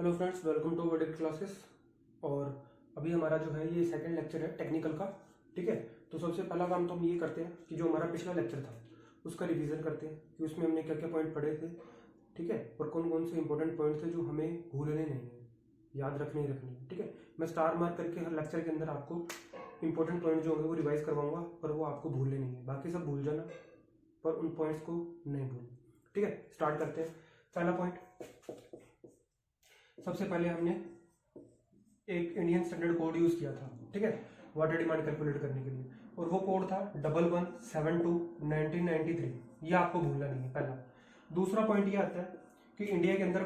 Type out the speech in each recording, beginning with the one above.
Hello friends, welcome to Verdict Classes. और अभी हमारा जो है ये सेकंड लेक्चर है टेक्निकल का। ठीक है, तो सबसे पहला काम तो हम ये करते हैं कि जो हमारा पिछला लेक्चर था उसका रिवीजन करते हैं कि उसमें हमने क्या क्या पॉइंट पढ़े थे। ठीक है, और कौन कौन से इंपॉर्टेंट पॉइंट थे जो हमें भूलने नहीं है, याद रखने ही रखने हैं। ठीक है, मैं स्टार मार्क करके हर लेक्चर के अंदर आपको इंपॉर्टेंट पॉइंट जो होंगे वो रिवाइज करवाऊंगा, पर वो आपको भूलने नहीं है। बाकी सब भूल जाना, पर उन पॉइंट्स को नहीं भूलना। ठीक है, स्टार्ट करते हैं। पहला पॉइंट, सबसे पहले हमने एक इंडियन स्टैंडर्ड कोड यूज किया था। ठीक है, वाटर डिमांड कैलकुलेट करने के लिए, और वो कोड था 1172/1993। ये आपको भूलना नहीं है पहला। दूसरा पॉइंट ये आता है कि इंडिया के अंदर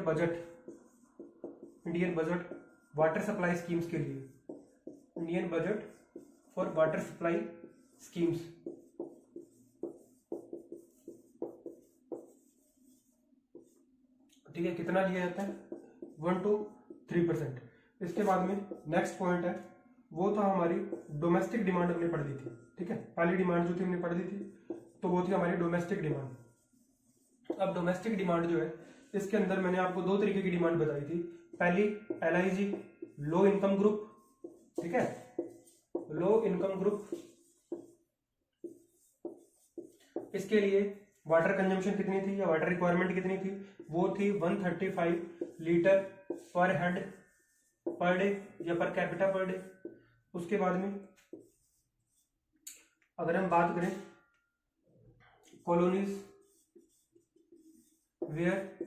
Indian budget water supply schemes के लिए, Indian budget for water supply schemes, ठीक है, कितना लिया जाता है? 1 to 3%। इसके बाद में नेक्स्ट पॉइंट है, वो था हमारी डोमेस्टिक डिमांड हमने पढ़ ली थी। ठीक है, पहली डिमांड जो थी हमने पढ़ ली थी, तो वो थी हमारी डोमेस्टिक डिमांड। अब डोमेस्टिक डिमांड जो है, इसके अंदर मैंने आपको दो तरीके की डिमांड बताई थी। पहली LIG, लो इनकम ग्रुप। ठीक है, लो इनकम ग्रुप, इसके लिए वाटर कंजम्पशन कितनी थी या वाटर रिक्वायरमेंट कितनी थी? वो थी 135 लीटर पर हेड पर डे या पर कैपिटा पर डे। उसके बाद में अगर हम बात करें colonies where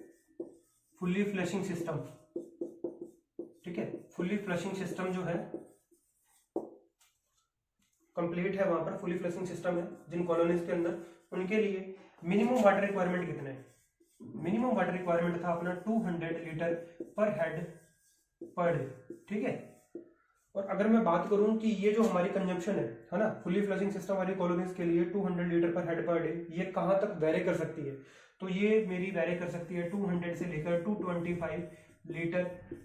fully flushing system, ठीक है, फुल्ली फ्लशिंग सिस्टम जो है कंप्लीट है, वहां पर फुल्ली फ्लशिंग सिस्टम है जिन कॉलोनीज के अंदर, उनके लिए मिनिमम वाटर रिक्वायरमेंट कितना है? मिनिमम वाटर रिक्वायरमेंट था अपना 200 लीटर पर हेड पर डे। ठीक है, और अगर मैं बात करूं कि ये जो हमारी कंजम्पशन है ना, फुली फ्लशिंग सिस्टम वाली कॉलोनीज के लिए 200 लीटर पर हेड पर डे, ये कहां तक वेरी कर सकती है? तो ये मेरी वेरी कर सकती है 200 से लेकर 225 लीटर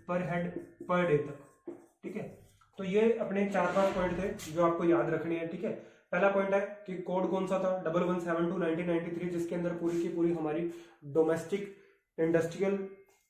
पर हेड पर डे तक। ठीक है, तो ये अपने 4-5 पॉइंट थे जो आपको याद रखने हैं। ठीक है, पहला पॉइंट है कि कोड कौन सा था? 1172/1993, जिसके अंदर पूरी की पूरी हमारी डोमेस्टिक इंडस्ट्रियल,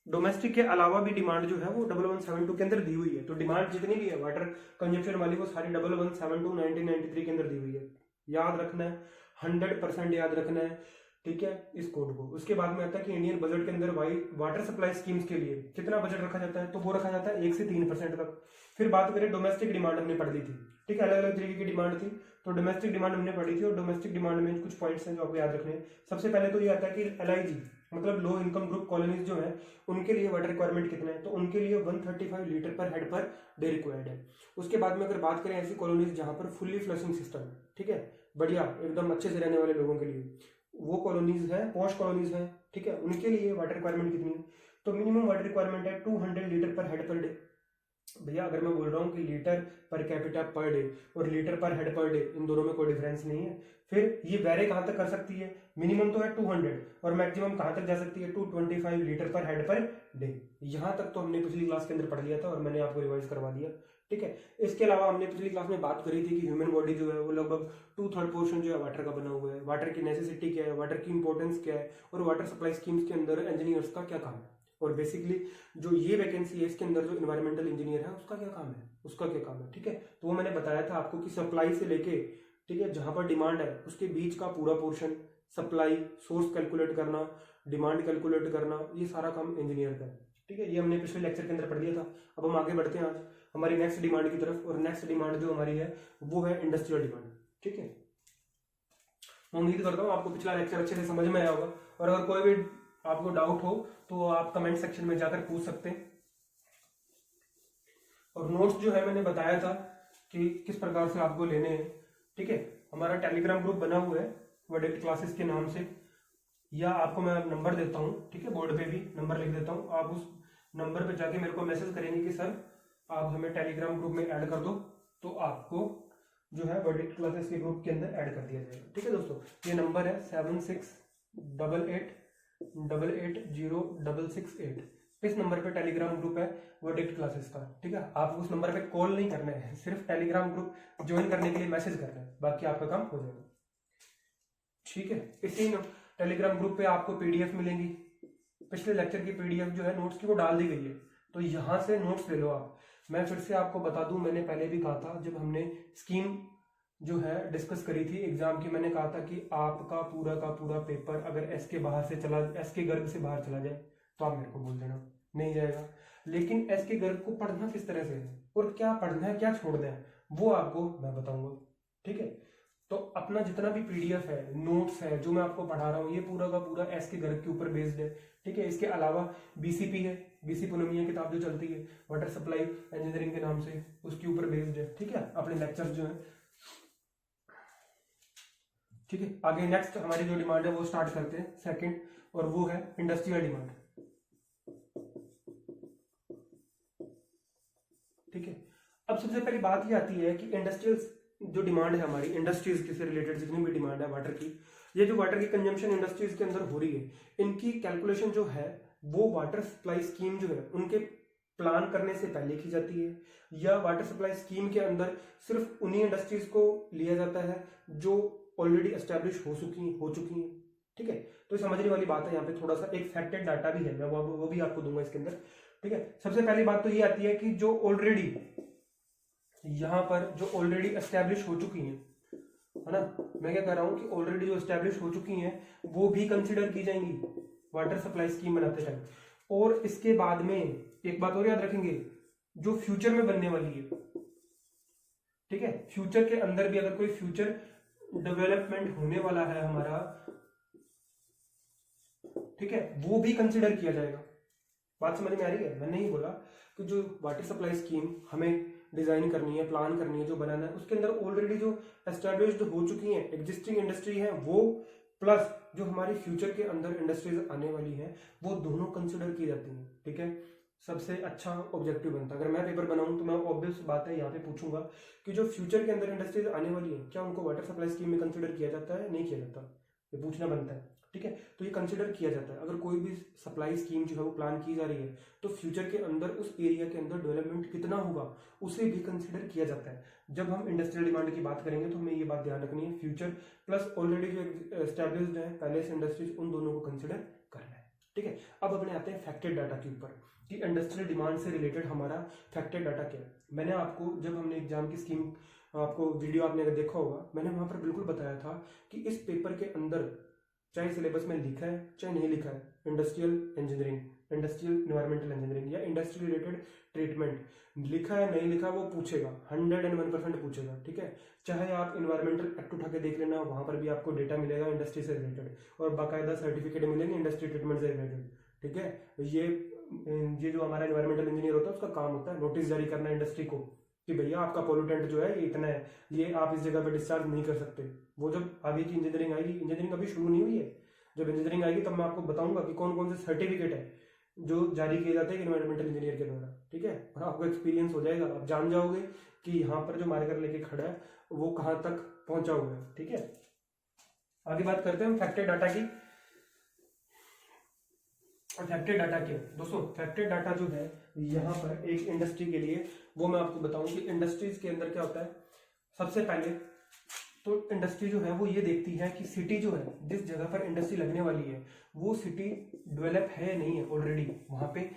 डोमेस्टिक के अलावा भी डिमांड जो है वो 1172 के अंदर दी हुई है। तो डिमांड जितनी भी है वाटर कंजम्पशन वाली, वो सारी 1172/1993 के अंदर दी हुई है। याद रखना है, 100% याद रखना है। ठीक है, इस कोड को। उसके बाद में आता है कि इंडियन बजट के अंदर वाटर सप्लाई स्कीम्स के लिए कितना बजट रखा जाता है? तो वो रखा जाता है 1 से 3% तक। फिर बात करें डोमेस्टिक डिमांड, हमने पढ़ ली थी। ठीक है, अलग अलग तरीके की डिमांड थी, तो डोमेस्टिक डिमांड हमने पढ़ी थी। और डोमेस्टिक डिमांड में कुछ पॉइंट्स हैं जो आपको याद रखने हैं। सबसे पहले तो ये आता है कि LIG मतलब लो इनकम ग्रुप कॉलोनीज जो है, उनके लिए वाटर रिक्वायरमेंट कितना है? तो उनके लिए 135 लीटर पर हेड पर डे रिक्वायर्ड है। उसके बाद में अगर बात करें ऐसी कॉलोनीज जहां पर फुल्ली फ्लशिंग सिस्टम है, ठीक है, बढ़िया एकदम अच्छे से रहने वाले लोगों के लिए, वो कॉलोनीज है, पॉश कॉलोनीज है, ठीक है, उनके लिए वाटर रिक्वायरमेंट कितनी है? तो मिनिमम वाटर रिक्वायरमेंट है 200 लीटर पर हेड पर डे। भैया अगर मैं बोल रहा हूँ कि litre per capita per day और लीटर पर हेड पर डे, इन दोनों में कोई डिफरेंस नहीं है। फिर ये वेरी कहां तक कर सकती है? मिनिमम तो है 200 और मैक्सिमम कहां तक जा सकती है? 225 लीटर पर हेड पर डे। यहां तक तो हमने पिछली क्लास के अंदर पढ़ लिया था और मैंने आपको रिवाइज करवा दिया। ठीक है, इसके अलावा हमने पिछली क्लास में बात करी थी कि ह्यूमन बॉडी जो है वो लगभग 2/3 पोर्शन जो है वाटर का बना हुआ है। वाटर की नेसेसिटी क्या है, वाटर की इंपॉर्टेंस क्या है, और वाटर सप्लाई स्कीम्स के अंदर इंजीनियर्स का क्या काम है। और बेसिकली जो ये वैकेंसी है इसके अंदर जो इन्वायरमेंटल इंजीनियर है उसका क्या काम है, उसका क्या काम है। ठीक है, तो वो मैंने बताया था आपको कि सप्लाई से लेके, ठीक है, जहां पर डिमांड है उसके बीच का पूरा पोर्शन, सप्लाई सोर्स कैलकुलेट करना, डिमांड कैलकुलेट करना, ये सारा काम इंजीनियर का है। ठीक है, ये हमने पिछले लेक्चर के अंदर पढ़ लिया था। अब हम आगे बढ़ते हैं आज हमारी नेक्स्ट डिमांड की तरफ, और नेक्स्ट डिमांड जो हमारी है वो है इंडस्ट्रियल डिमांड। ठीक है, मैं उम्मीद करता हूँ आपको पिछला लेक्चर अच्छे से समझ में आया होगा, और अगर कोई भी आपको डाउट हो तो आप कमेंट सेक्शन में जाकर पूछ सकते हैं। और नोट्स जो है मैंने बताया था कि किस प्रकार से आपको लेने हैं। ठीक है, हमारा टेलीग्राम ग्रुप बना हुआ है वर्डिक्ट क्लासेस के नाम से, या आपको मैं नंबर देता हूँ, ठीक है, बोर्ड पे भी नंबर लिख देता हूँ, आप उस नंबर पे जाके मेरे को मैसेज करेंगे कि सर आप हमें टेलीग्राम ग्रुप में ऐड कर दो, तो आपको जो है वर्डिक्ट क्लासेस के ग्रुप के अंदर ऐड कर दिया जाएगा। ठीक है दोस्तों, ये नंबर है 7688880668। इस नंबर पे टेलीग्राम ग्रुप है वर्डिक्ट क्लासेस का। ठीक है, आपको उस नंबर पे कॉल नहीं करना है, सिर्फ टेलीग्राम ग्रुप ज्वाइन करने के लिए मैसेज करना है, बाकी आपका काम हो जाएगा। ठीक है, इसी टेलीग्राम ग्रुप पे आपको PDF मिलेंगी, पिछले लेक्चर की PDF जो है नोट्स की वो डाल दी गई है। तो यहाँ से नोट्स ले लो आप। मैं फिर से आपको बता दूं, मैंने पहले भी कहा था जब हमने स्कीम जो है डिस्कस करी थी एग्जाम की, मैंने कहा था कि आपका पूरा का पूरा पेपर अगर एस के गर्ग से बाहर चला जाए तो आप मेरे को बोल देना, नहीं जाएगा। लेकिन एस के गर्ग को पढ़ना किस तरह से है और क्या पढ़ना है क्या छोड़ना है वो आपको मैं बताऊंगा, ठीक है। तो अपना जितना भी पीडीएफ है, नोट्स है, जो मैं आपको पढ़ा रहा हूँ, ये पूरा का पूरा एस के गर्ग के ऊपर बेस्ड है, ठीक है। इसके अलावा बीसीपी है, बीसी पूनमिया किताब जो चलती है वाटर सप्लाई इंजीनियरिंग के नाम से, उसके ऊपर बेस्ड है, ठीक है, अपने लेक्चर्स जो है, ठीक है। आगे नेक्स्ट हमारी जो डिमांड है वो स्टार्ट करते हैं सेकंड, और वो है इंडस्ट्रियल डिमांड, ठीक है। अब सबसे पहली बात ये आती है कि इंडस्ट्रियल जो डिमांड है हमारी, इंडस्ट्रीज से रिलेटेड जितनी भी डिमांड है वाटर की, ये जो वाटर की कंजम्पशन इंडस्ट्रीज के अंदर हो रही है, इनकी कैलकुलेशन जो है वो वाटर सप्लाई स्कीम जो है उनके प्लान करने से पहले की जाती है, या वाटर सप्लाई स्कीम के अंदर सिर्फ उन्हीं इंडस्ट्रीज को लिया जाता है जो ऑलरेडी एस्टेब्लिश हो चुकी हैं, ठीक है। तो समझने वाली बात है, यहाँ पे थोड़ा सा एक फैक्टेड डाटा भी है, मैं वो भी आपको दूंगा इसके अंदर, ठीक है। सबसे पहली बात तो ये आती है कि जो ऑलरेडी यहाँ पर जो ऑलरेडी एस्टेब्लिश हो चुकी हैं, है ना, मैं क्या कह रहा हूं कि ऑलरेडी जो एस्टेब्लिश हो चुकी हैं वो भी कंसिडर की जाएंगी वाटर सप्लाई स्कीम बनाते टाइम। और इसके बाद में एक बात और याद रखेंगे, जो फ्यूचर में बनने वाली है, ठीक है, फ्यूचर के अंदर भी अगर कोई फ्यूचर डेवलपमेंट होने वाला है हमारा, ठीक है, वो भी कंसिडर किया जाएगा। बात समझ में आ रही है? मैंने ही बोला कि जो वाटर सप्लाई स्कीम हमें डिजाइन करनी है, प्लान करनी है, जो बनाना है, उसके अंदर ऑलरेडी जो एस्टेब्लिश्ड हो चुकी हैं एग्जिस्टिंग इंडस्ट्री है वो, प्लस जो हमारी फ्यूचर के अंदर इंडस्ट्रीज आने वाली हैं, वो दोनों कंसिडर की जाती हैं, ठीक है। सबसे अच्छा ऑब्जेक्टिव बनता है। अगर मैं पेपर बनाऊं तो मैं ऑब्वियस बात है यहाँ पे पूछूंगा कि जो फ्यूचर के अंदर इंडस्ट्रीज आने वाली है क्या उनको वाटर सप्लाई स्कीम में कंसिडर किया जाता है, नहीं किया जाता, ये पूछना बनता है, ठीक है। तो ये कंसिडर किया जाता है। अगर कोई भी सप्लाई स्कीम जो है वो प्लान की जा रही है तो फ्यूचर के अंदर उस एरिया के अंदर डेवलपमेंट कितना होगा उसे भी कंसिडर किया जाता है। जब हम इंडस्ट्रियल डिमांड की बात करेंगे तो हमें ये बात ध्यान रखनी है, फ्यूचर प्लस ऑलरेडी जो एस्टेब्लिश्ड है पहले से इंडस्ट्रीज, उन दोनों को कंसिडर करना है, ठीक है। अब अपने आते हैं फैक्टेड डाटा के ऊपर कि इंडस्ट्रियल डिमांड से रिलेटेड हमारा फैक्टेड डाटा क्या है। मैंने आपको जब हमने एग्जाम की स्कीम, आपको वीडियो आपने अगर देखा होगा, मैंने वहां पर बिल्कुल बताया था कि इस पेपर के अंदर चाहे सिलेबस में लिखा है चाहे नहीं लिखा है, industrial engineering, industrial environmental engineering या इंडस्ट्री रिलेटेड ट्रीटमेंट, लिखा है नहीं लिखा वो पूछेगा, 101% पूछेगा, ठीक है। चाहे आप इन्वायरमेंटल एक्ट उठा के देख लेना, वहां पर भी आपको डेटा मिलेगा इंडस्ट्री से रिलेटेड और बाकायदा सर्टिफिकेट मिलेंगे इंडस्ट्री ट्रीटमेंट से रिलेटेड, ठीक है। ये जो हमारा इन्वायरमेंटल इंजीनियर होता है उसका काम होता है नोटिस जारी करना इंडस्ट्री को कि भैया आपका पोल्यूटेंट जो है ये इतना है, ये आप इस जगह पे डिस्चार्ज नहीं कर सकते। वो जब आगे की इंजीनियरिंग आएगी, इंजीनियरिंग अभी शुरू नहीं हुई है, जब इंजीनियरिंग आएगी तब मैं आपको बताऊंगा कि कौन कौन से सर्टिफिकेट है जो जारी किए जाते हैं इन्वायरमेंटल इंजीनियर के द्वारा, ठीक है। और आपको एक्सपीरियंस हो जाएगा, आप जान जाओगे कि यहाँ पर जो मार्कर लेके खड़ा है वो कहाँ तक पहुंचा हुआ है, ठीक है। आगे बात करते हैं हम फैक्टेड डाटा की। फैक्टेड डाटा क्या है दोस्तों? फैक्टेड डाटा जो है यहाँ पर एक इंडस्ट्री के लिए, वो मैं आपको बताऊं कि इंडस्ट्रीज के अंदर क्या होता है। सबसे पहले तो इंडस्ट्री जो है वो ये देखती है कि सिटी जो है, जिस जगह पर इंडस्ट्री लगने वाली है वो सिटी डेवलप है या नहीं है, ऑलरेडी वहां पे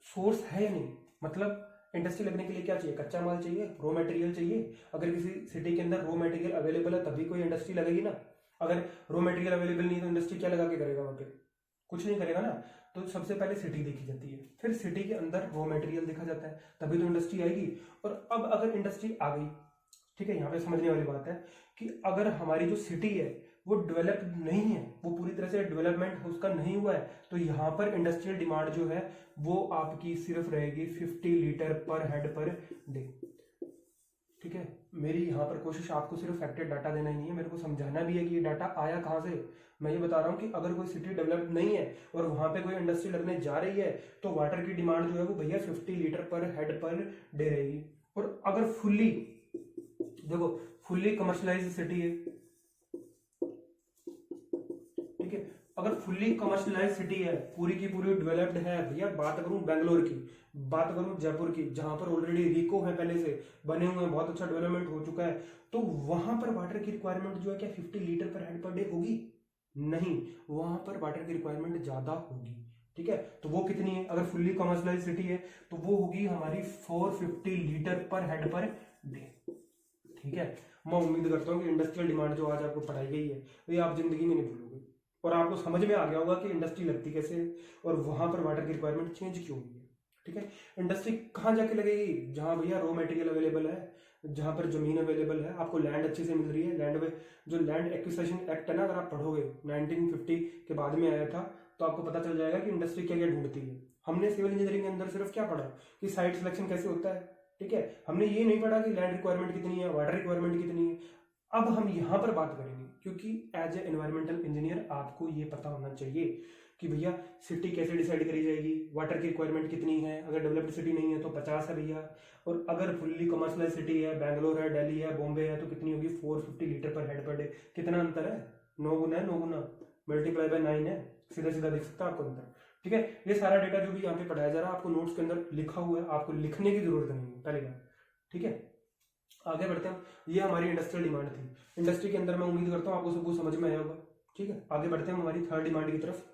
सोर्स है या नहीं। मतलब इंडस्ट्री लगने के लिए क्या चाहिए? कच्चा माल चाहिए, रॉ मटेरियल चाहिए। अगर किसी सिटी के अंदर रॉ मटेरियल अवेलेबल है तभी कोई इंडस्ट्री लगेगी ना। अगर रॉ मटेरियल अवेलेबल नहीं तो इंडस्ट्री क्या लगा के करेगा वहां पे? कुछ नहीं करेगा ना। तो सबसे पहले सिटी देखी जाती है, फिर सिटी के अंदर रॉ मटेरियल देखा जाता है, तभी तो इंडस्ट्री आएगी। और अब अगर इंडस्ट्री आ गई, ठीक है, यहाँ पे समझने वाली बात है कि अगर हमारी जो सिटी है वो डेवलप नहीं है, वो पूरी तरह से डेवलपमेंट उसका नहीं हुआ है, तो यहाँ पर इंडस्ट्रियल डिमांड जो है वो आपकी सिर्फ रहेगी 50 लीटर पर हेड पर डे, ठीक है। मेरी यहाँ पर कोशिश आपको सिर्फ फैक्टेड डाटा देना ही नहीं है, मेरे को समझाना भी है कि ये डाटा आया कहाँ से। मैं ये बता रहा हूँ कि अगर कोई सिटी डेवलप नहीं है और वहां पे कोई इंडस्ट्री लगने जा रही है तो वाटर की डिमांड जो है वो भैया 50 लीटर पर हेड पर डे रहेगी। और अगर फुल्ली, देखो फुल्ली कमर्शलाइज्ड सिटी है, ठीक है, अगर फुल्ली कमर्शलाइज्ड सिटी है, पूरी की पूरी डेवलप्ड है, भैया बात करूं बेंगलोर की, बात करूं जयपुर की, जहां पर ऑलरेडी रिको है, पहले से बने हुए हैं, बहुत अच्छा डेवलपमेंट हो चुका है, तो वहां पर वाटर की रिक्वायरमेंट जो है क्या 50 लीटर पर हेड पर डे होगी? नहीं, वहां पर वाटर की रिक्वायरमेंट ज्यादा होगी, ठीक है, तो वो कितनी है, अगर फुल्ली कमर्शियलाइज सिटी है तो वो होगी हमारी 450 लीटर पर हेड पर डे। ठीक है, मैं उम्मीद करता हूँ कि इंडस्ट्रियल डिमांड जो आज आपको पढ़ाई गई है ये आप जिंदगी में नहीं भूलोगे, और आपको समझ में आ गया होगा कि इंडस्ट्री लगती कैसे है और वहां पर वाटर की रिक्वायरमेंट चेंज क्यों हुई है। ठीक है, इंडस्ट्री कहाँ जाके लगेगी, जहां भैया रॉ मटेरियल अवेलेबल है, जहां पर जमीन अवेलेबल है, आपको लैंड अच्छे से मिल रही है। लैंड में जो लैंड एक्विजिशन एक्ट है ना, अगर आप पढ़ोगे 1950 के बाद में आया था, तो आपको पता चल जाएगा कि इंडस्ट्री क्या क्या ढूंढती है। हमने सिविल इंजीनियरिंग के अंदर सिर्फ क्या पढ़ा कि साइट सिलेक्शन कैसे होता है। ठीक है, हमने ये नहीं पढ़ा कि लैंड रिक्वायरमेंट कितनी है, वाटर रिक्वायरमेंट कितनी है। अब हम यहाँ पर बात करेंगे, क्योंकि एज ए एनवायरमेंटल इंजीनियर आपको ये पता होना चाहिए कि भैया सिटी कैसे डिसाइड करी जाएगी, वाटर की रिक्वायरमेंट कितनी है। अगर डेवलप्ड सिटी नहीं है तो 50 है भैया, और अगर फुल्ली कमर्शियल सिटी है, बैंगलोर है, दिल्ली है, बॉम्बे है, तो कितनी होगी, 450 लीटर पर हेड पर डे। कितना अंतर है, 9 गुना है, 9 गुना मल्टीप्लाई बाय 9 है, सीधा सीधा देख सकता है आपको अंतर। ठीक है, ये सारा डेटा जो भी यहाँ पे पढ़ाया जा रहा है आपको नोट्स के अंदर लिखा हुआ है, आपको लिखने की जरूरत नहीं है पहली बात। ठीक है, आगे बढ़ते हैं। ये हमारी इंडस्ट्रियल डिमांड थी। इंडस्ट्री के अंदर मैं उम्मीद करता हूँ आपको सब कुछ समझ में आया होगा। ठीक है, आगे बढ़ते हैं हमारी थर्ड डिमांड की तरफ।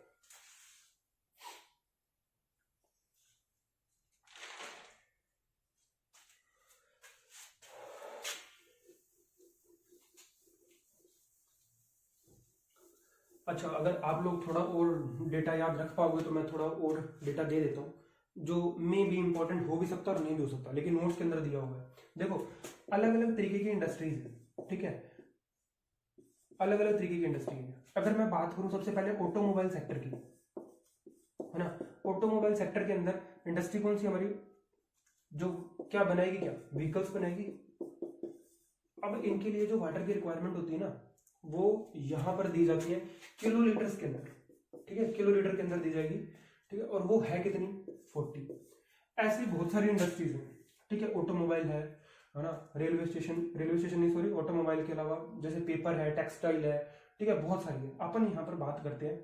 अच्छा, अगर आप लोग थोड़ा और डेटा याद रख पाओगे तो मैं थोड़ा और डेटा दे देता हूँ, जो मे भी इंपॉर्टेंट हो भी सकता है और नहीं भी हो सकता, लेकिन नोट्स के अंदर दिया हुआ है। देखो, अलग अलग तरीके की इंडस्ट्रीज है। ठीक है, अलग अलग तरीके की इंडस्ट्री है। अगर मैं बात करूं सबसे पहले ऑटोमोबाइल सेक्टर की, है ना, ऑटोमोबाइल सेक्टर के अंदर इंडस्ट्री कौन सी हमारी, जो क्या बनाएगी, क्या व्हीकल्स बनाएगी। अब इनके लिए जो वाटर की रिक्वायरमेंट होती है ना, वो यहां पर दी जाती है किलो लीटर्स के अंदर। ठीक है, किलो लीटर के अंदर दी जाएगी। ठीक है, और वो है कितनी, 40। ऐसी बहुत सारी इंडस्ट्रीज हैं। ठीक है, ऑटोमोबाइल है ना, रेलवे स्टेशन नहीं सॉरी, ऑटोमोबाइल के अलावा जैसे पेपर है, टेक्सटाइल है। ठीक है, बहुत सारी है। अपन यहाँ पर बात करते हैं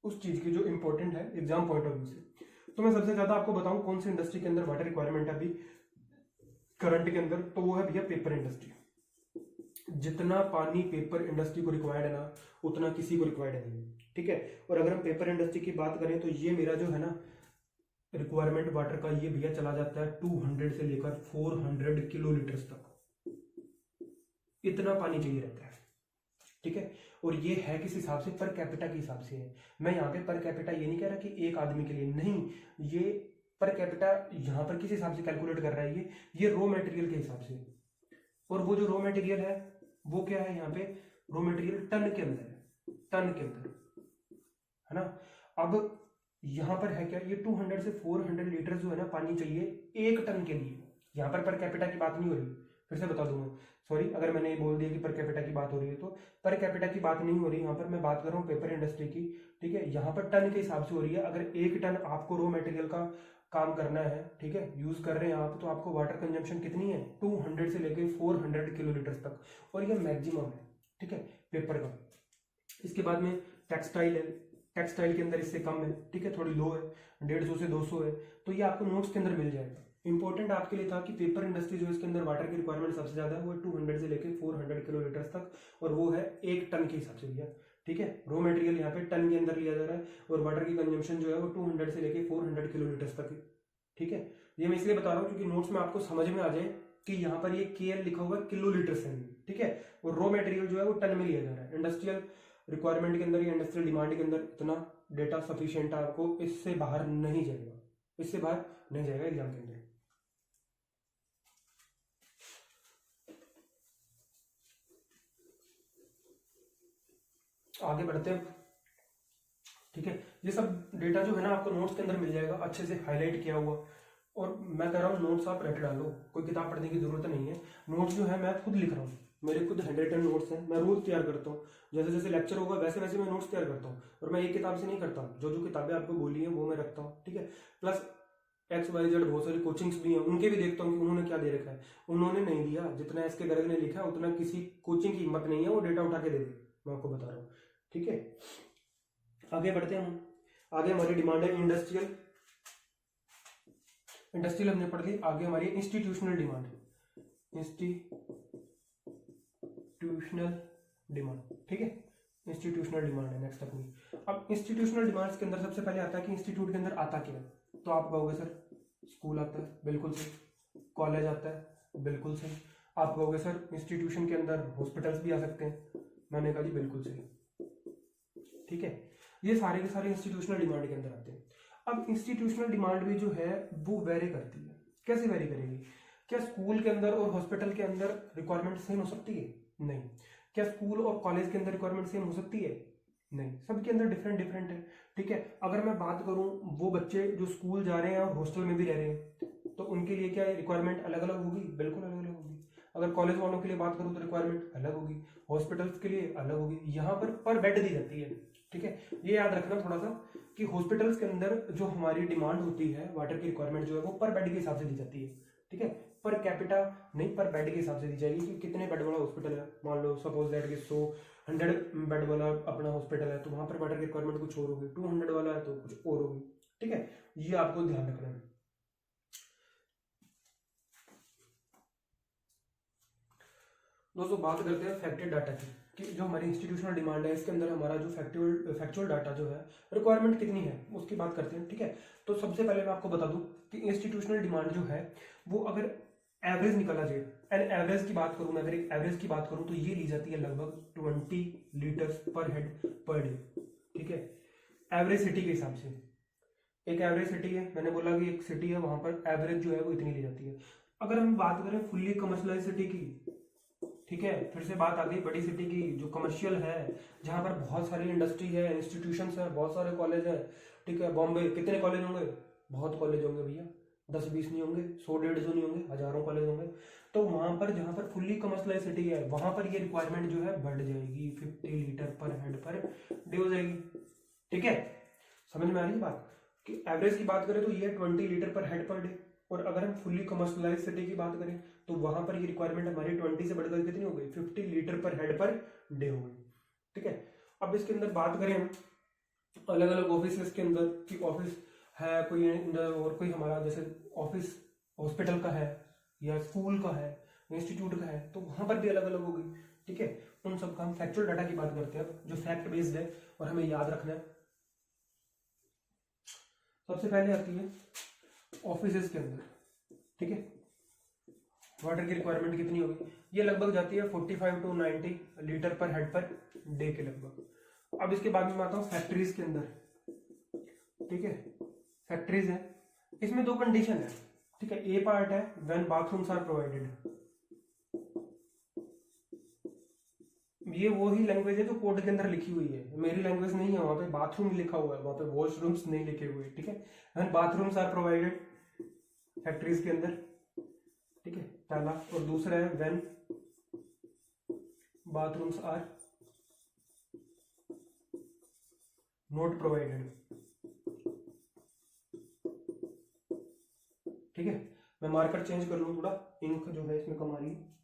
उस चीज की जो इंपॉर्टेंट है एग्जाम पॉइंट ऑफ व्यू से। तो मैं सबसे ज्यादा आपको बताऊं कौन सी इंडस्ट्री के अंदर वाटर रिक्वायरमेंट है अभी करंट के अंदर, तो वो है भैया पेपर इंडस्ट्री। जितना पानी पेपर इंडस्ट्री को रिक्वायर्ड है ना, उतना किसी को रिक्वायर्ड नहीं है। ठीक है, और अगर हम पेपर इंडस्ट्री की बात करें तो ये मेरा जो है ना रिक्वायरमेंट वाटर का, ये भैया चला जाता है 200 से लेकर 400 किलो लीटर तक। इतना पानी चाहिए रहता है। ठीक है, और ये है किस हिसाब से, पर कैपिटा के हिसाब से है। मैं यहाँ पे पर कैपिटा ये नहीं कह रहा कि एक आदमी के लिए, नहीं, ये पर कैपिटा यहाँ पर किस हिसाब से कैलकुलेट कर रहा है, ये रॉ मटेरियल के हिसाब से। और वो जो रॉ मटेरियल है वो क्या है, यहाँ पे रॉ मटेरियल टन के अंदर है, टन के अंदर, है ना। अब यहाँ पर है क्या, ये 200 से 400 लीटर जो है ना पानी चाहिए एक टन के लिए। यहाँ पर कैपिटा की बात नहीं हो रही, फिर से बता दूं मैं, सॉरी अगर मैंने ये बोल दिया कि पर कैपिटा की बात हो रही है, तो पर कैपिटा की बात नहीं हो रही। यहाँ पर मैं बात कर रहा हूँ पेपर इंडस्ट्री की। ठीक है, यहाँ पर टन के हिसाब से हो रही है। अगर एक टन आपको रॉ मटेरियल का काम करना है, ठीक है, यूज कर रहे हैं आप, तो आपको वाटर कंजम्पशन कितनी है, 200 से लेकर 400 किलो लीटर तक, और ये मैक्सिमम है। ठीक है, पेपर का। इसके बाद में टेक्सटाइल है, टेक्सटाइल के अंदर इससे कम है। ठीक है, थोड़ी लो है, 150 से 200 है। तो ये आपको नोट्स के अंदर मिल जाएगा। इंपॉर्टेंट आपके लिए था कि पेपर इंडस्ट्री जो इसके अंदर वाटर की रिक्वायरमेंट सबसे ज्यादा है, वो 200 से लेकर 400 किलो लीटर तक, और वो है एक टन के हिसाब से भैया। ठीक है, रॉ मटेरियल यहाँ पे टन के अंदर लिया जा रहा है, और वाटर की कंजम्पशन जो है वो 200 से लेकर 400 किलो लीटर तक है। ठीक है, ये मैं इसलिए बता रहा हूँ क्योंकि नोट्स में आपको समझ में आ जाए कि यहाँ पर ये KL लिखा हुआ है किलो लीटर से। ठीक है, और रॉ मटेरियल जो है वो टन में लिया जा रहा है। इंडस्ट्रियल रिक्वायरमेंट के अंदर या इंडस्ट्रियल डिमांड के अंदर इतना डेटा सफिशिएंट है, आपको इससे बाहर नहीं जाएगा, इससे बाहर नहीं जाएगा एग्जाम के अंदर। आगे बढ़ते हैं। ठीक है, ये सब डेटा जो है ना आपको नोट्स के अंदर मिल जाएगा, अच्छे से हाईलाइट किया हुआ। और मैं कह रहा हूँ नोट्स आप रट डालो, कोई किताब पढ़ने की जरूरत नहीं है। नोट्स जो है मैं खुद लिख रहा हूँ, मेरे खुद 100 नोट्स हैं, मैं रोज तैयार करता हूँ। जैसे जैसे लेक्चर होगा वैसे वैसे मैं नोट्स तैयार करता हूँ, और मैं एक किताब से नहीं करता, जो जो किताबें आपको बोली है वो मैं रखता हूँ। ठीक है, प्लस XYZ बहुत सारी कोचिंग्स भी हैं, उनके भी देखता हूँ कि उन्होंने क्या दे रखा है। उन्होंने नहीं दिया जितना इसके गर्ग ने लिखा है, उतना किसी कोचिंग की हिम्मत नहीं है वो डेटा उठा के दे दे, मैं आपको बता रहा हूँ। ठीक है, आगे बढ़ते हैं हम। आगे हमारी डिमांड है इंडस्ट्रियल। इंडस्ट्रियल हमने पढ़ ली। आगे हमारी इंस्टीट्यूशनल डिमांड, इंस्टीट्यूशनल डिमांड। ठीक है, इंस्टीट्यूशनल डिमांड है नेक्स्ट अपनी। अब इंस्टीट्यूशनल डिमांड्स के अंदर सबसे पहले आता है कि इंस्टीट्यूट के अंदर आता क्या है। तो आप कहोगे सर स्कूल आता है, बिल्कुल सही। कॉलेज आता है, बिल्कुल सही। आप कहोगे सर इंस्टीट्यूशन के अंदर हॉस्पिटल्स भी आ सकते हैं, मैंने कहा जी बिल्कुल सही। ठीक है, ये सारे के सारे इंस्टीट्यूशनल डिमांड के अंदर आते हैं। अब इंस्टीट्यूशनल डिमांड भी जो है वो वेरी करती है। कैसे वेरी करेगी? क्या स्कूल के अंदर और हॉस्पिटल के अंदर रिक्वायरमेंट सेम हो सकती है? नहीं। क्या स्कूल और कॉलेज के अंदर रिक्वायरमेंट सेम हो सकती है? नहीं, सबके अंदर डिफरेंट डिफरेंट है। ठीक है, अगर मैं बात करूं वो बच्चे जो स्कूल जा रहे हैं और हॉस्टल में भी रह रहे हैं तो उनके लिए क्या रिक्वायरमेंट अलग अलग होगी? बिल्कुल अलग अलग होगी। अगर कॉलेज वालों के लिए बात करूं तो रिक्वायरमेंट अलग होगी, हॉस्पिटल्स के लिए अलग होगी। यहाँ पर बेड दी जाती है। ठीक है, ये याद रखना थोड़ा सा कि हॉस्पिटल्स के अंदर जो हमारी डिमांड होती है वाटर की रिक्वायरमेंट जो है वो पर बेड के हिसाब से दी जाती है। ठीक है, पर कैपिटा नहीं, पर बेड के हिसाब से दी जाएगी कि कितने बेड वाला हॉस्पिटल है। मान लो सपोज दैट कि 100 बेड वाला अपना हॉस्पिटल है तो वहां पर वाटर की रिक्वायरमेंट कुछ और होगी, 200 वाला है तो कुछ और होगी। ठीक है, ये आपको ध्यान रखना है। दोस्तों बात करते हैं फैक्टेड डाटा की कि जो हमारी इंस्टीट्यूशनल डिमांड है इसके अंदर हमारा जो फैक्चुअल डाटा जो है रिक्वायरमेंट कितनी है उसकी बात करते हैं। ठीक है, तो सबसे पहले मैं आपको बता दूं कि इंस्टीट्यूशनल डिमांड जो है वो अगर एवरेज निकाला जाए, एंड एवरेज की बात करूं मैं, अगर एक एवरेज की बात करूं तो ये ली जाती है लगभग 20 लीटर्स पर हेड पर डे। ठीक है, एवरेज सिटी के हिसाब से। एक एवरेज सिटी है, मैंने बोला कि एक सिटी है वहां पर एवरेज जो है वो इतनी ली जाती है। अगर हम बात करें फुल्ली कमर्शियलाइज सिटी की, ठीक है, फिर से बात आ गई बड़ी सिटी की जो कमर्शियल है, जहां पर बहुत सारी इंडस्ट्री है, इंस्टीट्यूशंस है, बहुत सारे कॉलेज है। ठीक है, बॉम्बे कितने कॉलेज होंगे? बहुत कॉलेज होंगे भैया, 10-20 नहीं होंगे, 100-150 नहीं होंगे, हजारों कॉलेज होंगे। तो वहां पर जहां पर फुल्ली कमर्शियलाइज सिटी है वहां पर ये रिक्वायरमेंट जो है बढ़ जाएगी, 50 लीटर पर हेड पर डे हो जाएगी। ठीक है, समझ में आ रही है बात कि एवरेज की बात करें तो ये 20 लीटर पर हेड पर डे, और अगर हम फुल्ली कमर्शियलाइज सिटी की बात करें तो वहां पर ये रिक्वायरमेंट हमारी 20 से बढ़कर कितनी हो गई? 50 लीटर पर हेड पर डे हो गई। ठीक है, अब इसके अंदर बात करें हम अलग अलग ऑफिस के अंदर कि ऑफिस है कोई और कोई हमारा जैसे ऑफिस हॉस्पिटल का है या स्कूल का है, इंस्टीट्यूट का है, तो वहां पर भी अलग अलग होगी। ठीक है, उन सब का हम फैक्चुअल डाटा की बात करते हैं जो फैक्ट बेस्ड है और हमें याद रखना है। सबसे पहले आती है ऑफिस के अंदर। ठीक है, वाटर की रिक्वायरमेंट कितनी होगी? ये लगभग जाती है 45 to 90 लीटर पर हेड पर डे के लगभग। अब इसके बाद में आता हूँ फैक्ट्रीज के अंदर। ठीक है, फैक्ट्रीज है, इसमें दो कंडीशन है। ठीक है, ए पार्ट है व्हेन बाथरूम्स आर प्रोवाइडेड, ये वो ही लैंग्वेज है जो कोड के अंदर लिखी हुई है, मेरी लैंग्वेज नहीं है, वहां पे बाथरूम लिखा हुआ है, वहां पे वॉशरूम्स नहीं लिखे हुए। ठीक है, when bathrooms are provided factories के अंदर। ठीक है, पहला, और दूसरा है when bathrooms are not provided. ठीक है, मैं मार्कर चेंज कर लूं थोड़ा, इंक जो है इसमें कम आ रही है।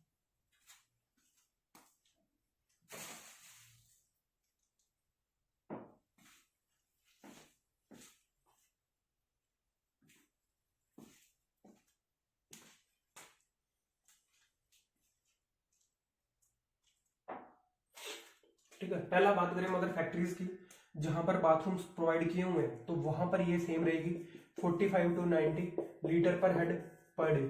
ठीक है, पहला बात करें अगर फैक्ट्रीज की जहां पर बाथरूम्स प्रोवाइड किए हुए हैं तो वहां पर ये सेम रहेगी 45 to 90 लीटर पर हेड पर डे,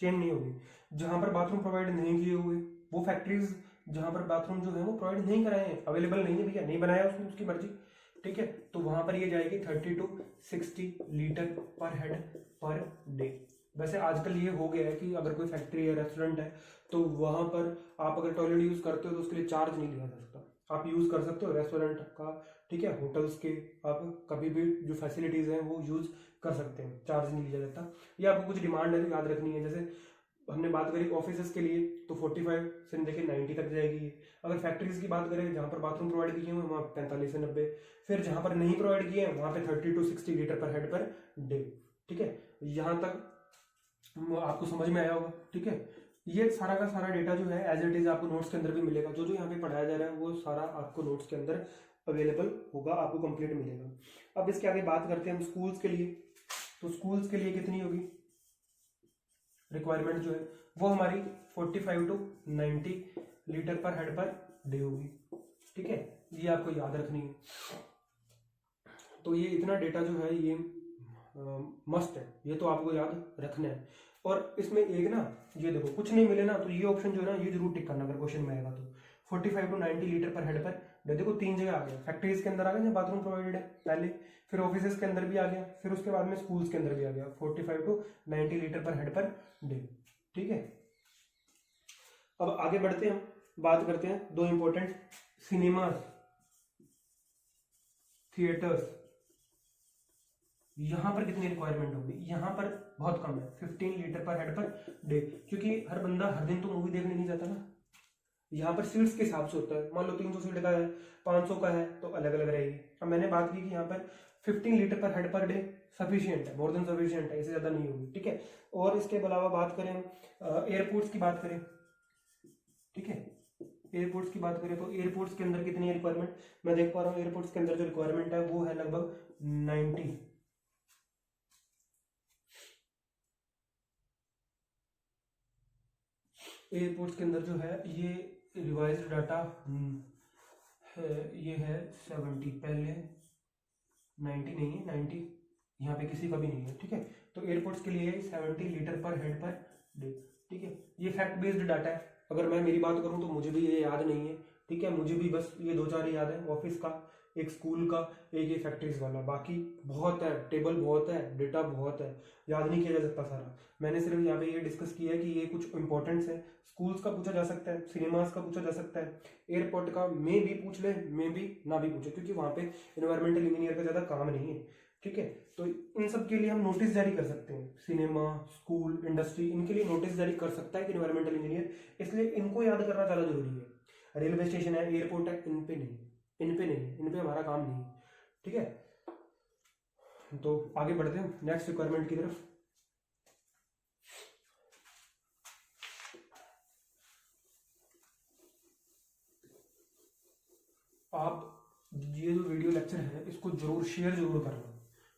चेंज नहीं होगी। जहां पर बाथरूम प्रोवाइड नहीं किए हुए वो फैक्ट्रीज जहां पर बाथरूम जो है वो प्रोवाइड नहीं कराए हैं, अवेलेबल नहीं है भैया, नहीं बनाया उसने, उसकी मर्जी। ठीक है, तो वहां पर ये जाएगी 30 to 60 लीटर पर हेड पर डे। वैसे आजकल ये हो गया है कि अगर कोई फैक्ट्री है, रेस्टोरेंट है, तो वहां पर आप अगर टॉयलेट यूज करते हो तो उसके लिए चार्ज नहीं लिया जा सकता, आप यूज कर सकते हो रेस्टोरेंट का। ठीक है, होटल्स के आप कभी भी जो फैसिलिटीज हैं वो यूज कर सकते हैं, चार्ज नहीं लिया जाता। ये आपको कुछ डिमांड है तो याद रखनी है, जैसे हमने बात करी ऑफिस के लिए तो 45 से लेकर 90 तक जाएगी। अगर फैक्ट्रीज की बात करें जहां पर बाथरूम प्रोवाइड किए हुए वहां 45 से 90, फिर जहां पर नहीं प्रोवाइड किए हैं वहां पे 30 to 60 लीटर पर हेड पर डे। ठीक है, यहां तक आपको समझ में आया होगा। ठीक है, ये सारा का सारा डेटा जो है एज इट इज आपको नोट्स के अंदर भी मिलेगा, जो जो यहाँ पे पढ़ाया जा रहा है वो सारा आपको नोट्स के अंदर अवेलेबल होगा, आपको कंप्लीट मिलेगा। अब इसके आगे बात करते हैं हम स्कूल्स के लिए, तो स्कूल्स के लिए कितनी होगी रिक्वायरमेंट जो है वो हमारी 45 to 90 लीटर पर हेड पर डे होगी। ठीक है, ये आपको याद रखनी है। तो ये इतना डेटा जो है ये मस्ट है, ये तो आपको याद रखना है। और इसमें एक ना ये देखो कुछ नहीं मिले ना तो ये ऑप्शन जो है ना ये जरूर टिक करना अगर क्वेश्चन में आएगा तो। 45 टू 90 लीटर पर हेड पर, देखो 3 जगह आ गया, फैक्ट्रीज के अंदर आ गया बाथरूम प्रोवाइडेड है पहले, फिर ऑफिसेज के अंदर भी आ गया, फिर उसके बाद में स्कूल्स के अंदर भी आ गया 45 टू 90 लीटर पर हेड पर डे। ठीक है, अब आगे बढ़ते हैं, बात करते हैं दो इंपॉर्टेंट, सिनेमास, थिएटर्स, यहां पर कितनी रिक्वायरमेंट होगी, यहां पर बहुत कम है 15 लीटर पर हेड पर डे, क्योंकि हर बंदा हर दिन तो मूवी देखने नहीं जाता ना, यहाँ पर सीट्स के हिसाब से होता है। मान लो 300 सीट का है, 500 का है तो अलग अलग रहेगी। अब मैंने बात की कि यहाँ पर 15 लीटर पर हेड पर डे सफिशियंट है, मोर देन सफिशियंट है, इससे ज्यादा नहीं होगी। ठीक है, और इसके अलावा बात करें एयरपोर्ट्स की बात करें, ठीक है, एयरपोर्ट्स की बात करें तो एयरपोर्ट्स के अंदर कितनी रिक्वायरमेंट, मैं देख पा रहा हूँ एयरपोर्ट्स के अंदर जो रिक्वायरमेंट है वो है लगभग 90। एयरपोर्ट्स के अंदर जो है ये रिवाइज्ड डाटा ये है 70, पहले 90 नहीं है, 90 यहाँ पे किसी का भी नहीं है। ठीक है, तो एयरपोर्ट्स के लिए 70 लीटर पर हेड पर डे। ठीक है, ये फैक्ट बेस्ड डाटा है, अगर मैं मेरी बात करूँ तो मुझे भी ये याद नहीं है। ठीक है, मुझे भी बस ये 2-4 याद है, ऑफिस का, एक स्कूल का, एक ये फैक्ट्रीज वाला, बाकी बहुत है, टेबल बहुत है, डेटा बहुत है, याद नहीं किया जा सकता सारा। मैंने सिर्फ यहाँ पे ये डिस्कस किया है कि ये कुछ इंपॉर्टेंट्स है। स्कूल्स का पूछा जा सकता है, सिनेमास का पूछा जा सकता है, एयरपोर्ट का मे भी पूछ ले, मे भी ना भी पूछे, क्योंकि वहाँ पे एनवायरमेंटल इंजीनियर का ज्यादा काम नहीं है। ठीक है, तो इन सब के लिए हम नोटिस जारी कर सकते हैं, सिनेमा, स्कूल, इंडस्ट्री, इनके लिए नोटिस जारी कर सकता है कि एनवायरमेंटल इंजीनियर, इसलिए इनको याद करना ज्यादा जरूरी है। रेलवे स्टेशन है, एयरपोर्ट है, इन पे नहीं, इन पे हमारा काम नहीं है। ठीक है, तो आगे बढ़ते हैं नेक्स्ट रिक्वायरमेंट की तरफ। आप ये जो वीडियो लेक्चर है इसको जरूर शेयर जरूर करना।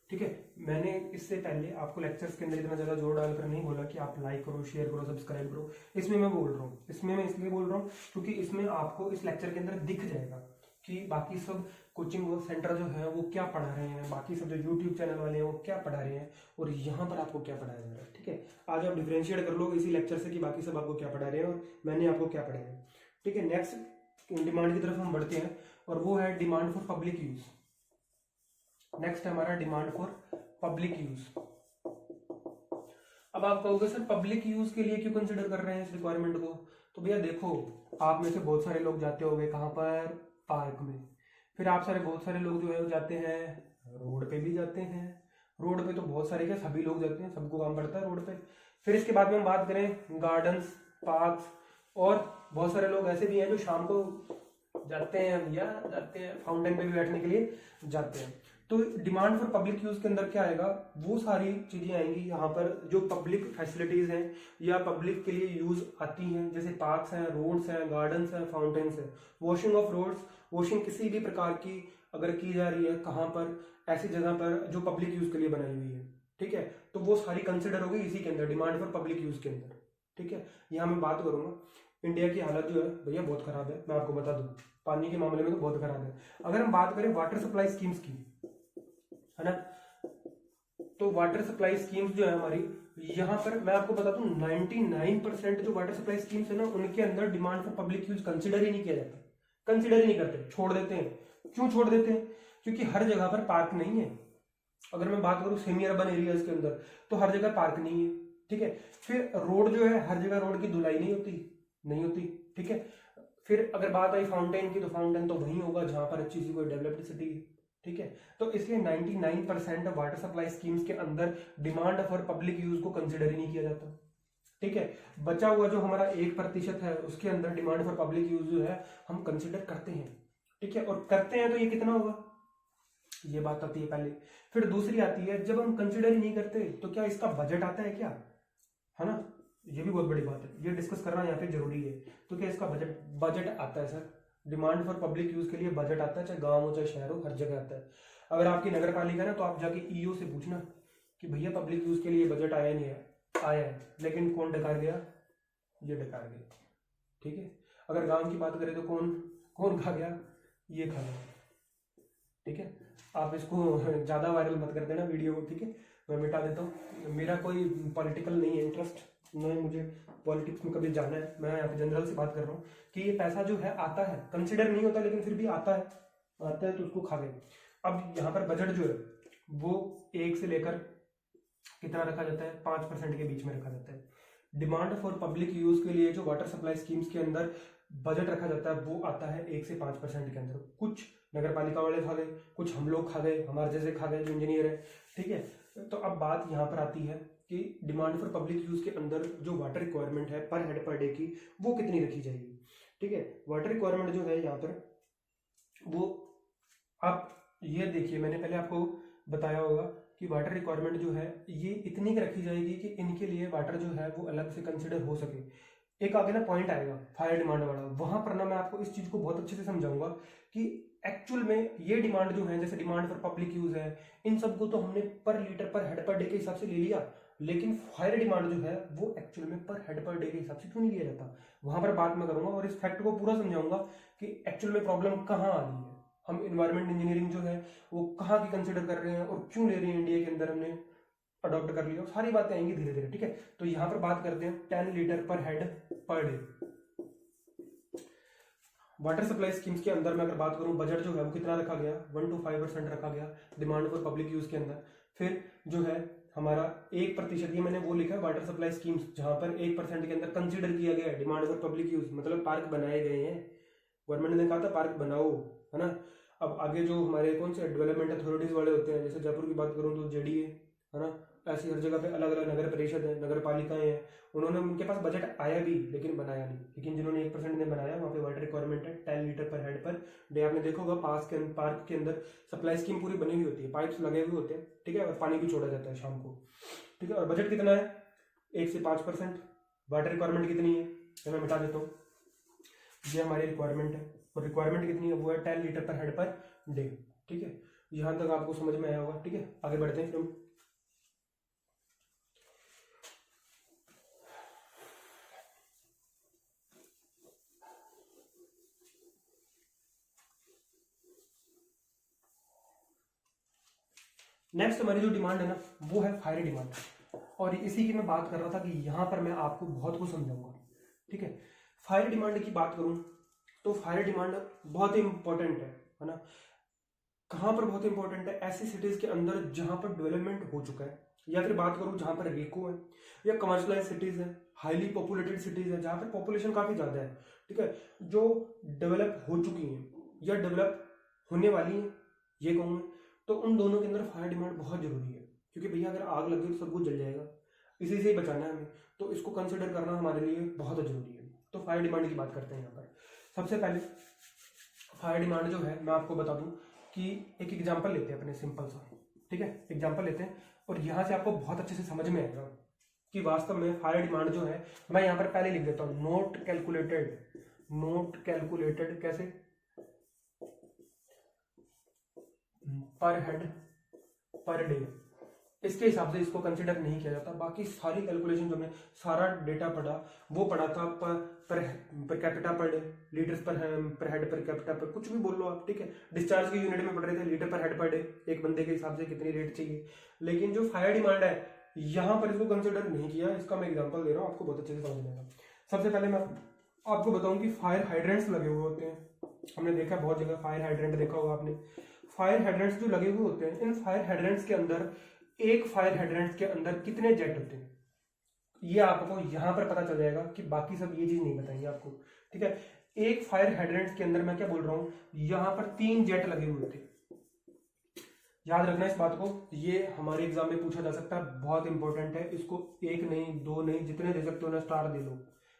ठीक है, मैंने इससे पहले आपको लेक्चर्स के अंदर इतना ज्यादा जोर डालकर नहीं बोला कि आप लाइक करो, शेयर करो, सब्सक्राइब करो। इसमें मैं बोल रहा हूँ, इसमें मैं इसलिए बोल रहा हूँ क्योंकि इसमें आपको इस लेक्चर के अंदर दिख जाएगा कि बाकी सब कोचिंग सेंटर जो है वो क्या पढ़ा रहे हैं, बाकी सब जो यूट्यूब चैनल वाले हैं वो क्या पढ़ा रहे हैं, और यहाँ पर आपको क्या पढ़ाया जा रहा है। ठीक है, आज आप डिफ्रेंशिएट कर लो इसी लेक्चर से कि बाकी सब आपको क्या पढ़ा रहे हैं और मैंने आपको क्या पढ़ाया है। ठीक है, नेक्स्ट डिमांड की तरफ हम बढ़ते हैं, और वो है demand for public use. Next है हमारा डिमांड फॉर पब्लिक यूज। अब आप कहोगे सर पब्लिक यूज के लिए क्यों कंसिडर कर रहे हैं इस रिक्वायरमेंट को, तो भैया देखो, आप में से बहुत सारे लोग जाते होंगे कहाँ पर, पार्क में, फिर आप सारे बहुत सारे लोग जो है वो जाते हैं रोड पे भी जाते हैं, रोड पे तो बहुत सारे क्या सभी लोग जाते हैं, सबको काम पड़ता है रोड पे। फिर इसके बाद में हम बात करें गार्डन्स, पार्क्स, और बहुत सारे लोग ऐसे भी हैं जो शाम को जाते हैं या जाते हैं फाउंटेन पे भी बैठने के लिए जाते हैं। तो डिमांड फॉर पब्लिक यूज के अंदर क्या आएगा, वो सारी चीजें आएंगी यहाँ पर जो पब्लिक फैसिलिटीज हैं या पब्लिक के लिए यूज आती हैं, जैसे पार्क्स हैं, रोड्स हैं, गार्डन्स हैं, फाउंटेन्स हैं। वॉशिंग ऑफ रोड्स, वॉशिंग किसी भी प्रकार की अगर की जा रही है कहाँ पर, ऐसी जगह पर जो पब्लिक यूज के लिए बनाई हुई है। ठीक है, तो वो सारी कंसिडर होगी इसी के अंदर, डिमांड फॉर पब्लिक यूज के अंदर। ठीक है, यहाँ मैं बात करूंगा, इंडिया की हालत जो है भैया बहुत खराब है, मैं आपको बता दूं, पानी के मामले में तो बहुत खराब है। अगर हम बात करें वाटर सप्लाई स्कीम्स की, है ना, तो वाटर सप्लाई स्कीम्स जो है हमारी, यहाँ पर मैं आपको बता दूं 99% जो वाटर सप्लाई स्कीम्स है ना उनके अंदर demand for public use consider ही नहीं किया जाता, कंसिडर ही नहीं करते, छोड़ देते हैं। क्यों छोड़ देते हैं, क्योंकि हर जगह पर पार्क नहीं है। अगर मैं बात करूं सेमी अर्बन एरियाज के अंदर तो हर जगह पार्क नहीं है। ठीक है, फिर रोड जो है हर जगह रोड की धुलाई नहीं होती। ठीक है, फिर अगर बात आई फाउंटेन की, तो फाउंटेन तो वहीं होगा जहां पर अच्छी सी कोई डेवलप्ड सिटी है। ठीक है, तो इसलिए 99% वाटर सप्लाई स्कीम्स के अंदर डिमांड फॉर पब्लिक यूज को कंसिडर ही नहीं किया जाता। ठीक है, बचा हुआ जो हमारा 1% है उसके अंदर डिमांड फॉर पब्लिक यूज जो है हम कंसिडर करते हैं। ठीक है, और करते हैं तो ये कितना होगा, ये बात आती है पहले। फिर दूसरी आती है जब हम कंसिडर ही नहीं करते तो क्या इसका बजट आता है क्या, है ना, ये भी बहुत बड़ी बात है, ये डिस्कस करना यहाँ पे जरूरी है। तो क्या इसका बजट आता है sir, demand for public use के लिए बजट आता है, चाहे गांव हो चाहे शहर हो, हर जगह आता है। अगर आपकी नगर पालिका ना तो आप जाके ईओ से पूछना कि भैया पब्लिक यूज के लिए बजट आया नहीं है, आया है, लेकिन कौन डकार गया, ये डकार गया। ठीक है, अगर गांव की बात करें तो कौन खा गया, ये खा लो, ठीक है। आप इसको ज़्यादा वायरल मत कर देना वीडियो को, ठीक है। मैं मिटा देता हूँ, मेरा कोई पॉलिटिकल नहीं है इंटरेस्ट, नहीं मुझे पॉलिटिक्स में कभी जाना है, मैं यहाँ पे जनरल से बात कर रहा हूँ कि ये पैसा जो है आता है, कंसिडर नहीं होता लेकिन फिर भी आता है, आता है तो उसको खा गए। अब यहाँ पर बजट जो है वो 1 से लेकर कितना रखा जाता है, 5% के बीच में रखा जाता है। डिमांड फॉर पब्लिक यूज के लिए जो वाटर सप्लाई स्कीम्स के अंदर बजट रखा जाता है वो आता है 1 से 5% के अंदर। कुछ नगर पालिका वाले खा गए, कुछ हम लोग खा गए, हमारे जैसे खा गए जो इंजीनियर है, ठीक है। तो अब बात यहाँ पर आती है कि डिमांड फॉर पब्लिक यूज के अंदर जो वाटर रिक्वायरमेंट है पर हेड पर डे की वो कितनी रखी जाएगी, ठीक है। वाटर रिक्वायरमेंट जो है यहाँ पर वो आप ये देखिए, मैंने पहले आपको बताया होगा कि वाटर रिक्वायरमेंट जो है ये इतनी की रखी जाएगी कि इनके लिए वाटर जो है वो अलग से कंसिडर हो सके। एक आगे ना पॉइंट आएगा फायर डिमांड वाला, वहां पर ना मैं आपको इस चीज को बहुत अच्छे से समझाऊंगा कि एक्चुअल में ये डिमांड जो है, जैसे डिमांड फॉर पब्लिक यूज है, इन सबको तो हमने पर लीटर पर हेड पर डे के हिसाब से ले लिया, लेकिन फायर डिमांड जो है वो एक्चुअल में पर हेड पर डे के हिसाब से क्यों नहीं लिया जाता, वहां पर बात मैं करूंगा और इस फैक्ट को पूरा समझाऊंगा कि एक्चुअल में प्रॉब्लम कहाँ आ रही है, हम इन्वायरमेंट इंजीनियरिंग जो है वो कहाँ की कंसिडर कर रहे हैं और क्यों ले रहे हैं इंडिया के अंदर हमने अडॉप्ट कर लिया, सारी बातें आएंगी धीरे धीरे, ठीक है। तो यहाँ पर बात करते हैं 10 लीटर पर head per day. Water supply schemes के अंदर मैं अगर बात करूं, बजट जो है वो कितना रखा गया, 1 to 5% रखा गया डिमांड फॉर पब्लिक यूज के अंदर। फिर जो है हमारा 1%, ये मैंने वो लिखा है वाटर सप्लाई स्कीम्स, जहां पर 1% के अंदर कंसिडर किया गया है डिमांड फॉर पब्लिक यूज, मतलब पार्क बनाए गए हैं, गवर्नमेंट ने कहा था पार्क बनाओ, है ना। अब आगे जो हमारे कौन से डेवलपमेंट अथॉरिटीज वाले होते हैं, जैसे जयपुर की बात करूं तो जेडीए, है ना, ऐसी हर जगह पे अलग अलग नगर परिषद है, नगर पालिकाएं हैं, उन्होंने, उनके पास बजट आया भी लेकिन बनाया नहीं, लेकिन जिन्होंने 1% ने बनाया वहाँ पे वाटर रिक्वायरमेंट है 10 लीटर पर हेड पर डे। आपने देखा होगा पार्क के अंदर सप्लाई स्कीम पूरी बनी हुई होती है, पाइप्स लगे हुए होते हैं, ठीक है, और पानी भी छोड़ा जाता है शाम को, ठीक है। और बजट कितना है, 1 से 5%। वाटर रिक्वायरमेंट कितनी है, तो मैं मिटा देता हूँ, ये हमारी रिक्वायरमेंट है, और रिक्वायरमेंट कितनी है वो है 10 लीटर पर हेड पर डे, ठीक है। यहाँ तक आपको समझ में आया होगा, ठीक है। आगे बढ़ते हैं फिर हम। नेक्स्ट हमारी जो डिमांड है ना वो है फायर डिमांड, और इसी की मैं बात कर रहा था कि यहाँ पर मैं आपको बहुत कुछ समझाऊंगा, ठीक है। फायर डिमांड की बात करूं तो फायर डिमांड बहुत ही इंपॉर्टेंट है ना। कहाँ पर बहुत इंपॉर्टेंट है, ऐसी सिटीज के अंदर जहां पर डेवलपमेंट हो चुका है, या फिर बात करूं जहां पर रेको है, या कमर्शलाइज सिटीज है, हाईली पॉपुलेटेड सिटीज है, जहां पर पॉपुलेशन काफी ज्यादा है, ठीक है, जो डेवलप हो चुकी हैं या डेवलप होने वाली हैं, ये कहूँ, तो उन दोनों के अंदर फायर डिमांड बहुत जरूरी है, क्योंकि भैया अगर आग लग गई तो सब कुछ जल जाएगा, इसी से ही बचाना है हमें, तो इसको कंसिडर करना हमारे लिए बहुत जरूरी है। तो फायर डिमांड की बात करते हैं यहाँ पर। सबसे पहले फायर डिमांड जो है मैं आपको बता दूं कि एक एग्जांपल लेते हैं अपने सिंपल सा, ठीक है, एग्जांपल लेते हैं, और यहाँ से आपको बहुत अच्छे से समझ में आएगा कि वास्तव में फायर डिमांड जो है, मैं यहाँ पर पहले लिख देता हूँ नोट कैलकुलेटेड कैसे, पर हेड पर डे, इसके हिसाब से इसको कंसिडर नहीं किया जाता। बाकी सारी कैलकुलेशन जो हमने सारा डेटा पढ़ा वो पढ़ा था per capita per day, litres पर हेड पर कैपिटा पर, कुछ भी बोल लो आप, ठीक है। डिस्चार्ज की यूनिट में पढ़ रहे थे लीटर पर हेड पर डे, एक बंदे के हिसाब से कितनी रेट चाहिए, लेकिन जो फायर डिमांड है यहाँ पर इसको कंसिडर नहीं किया। इसका मैं एग्जाम्पल दे रहा हूँ, आपको बहुत अच्छे से समझ में आएगा। सबसे पहले मैं आपको बताऊं कि फायर हाइड्रेंट्स लगे हुए होते हैं, हमने देखा बहुत जगह फायर हाइड्रेंट देखा होगा आपने। फायर हाइड्रेंट्स जो लगे हुए होते हैं, इन फायर हाइड्रेंट्स के अंदर, एक फायर हाइड्रेंट के अंदर कितने जेट होते हैं ये आपको यहां पर पता चल जाएगा, कि बाकी सब ये चीज नहीं बताएंगे आपको, ठीक है। एक फायर हाइड्रेंट के अंदर मैं क्या बोल रहा हूं, यहां पर 3 जेट लगे हुए होते हैं, याद रखना इस बात को, ये हमारे एग्जाम में पूछा जा सकता है, बहुत इंपॉर्टेंट है, इसको 1 नहीं 2 नहीं जितने दे सकते हो ना स्टार दे लो,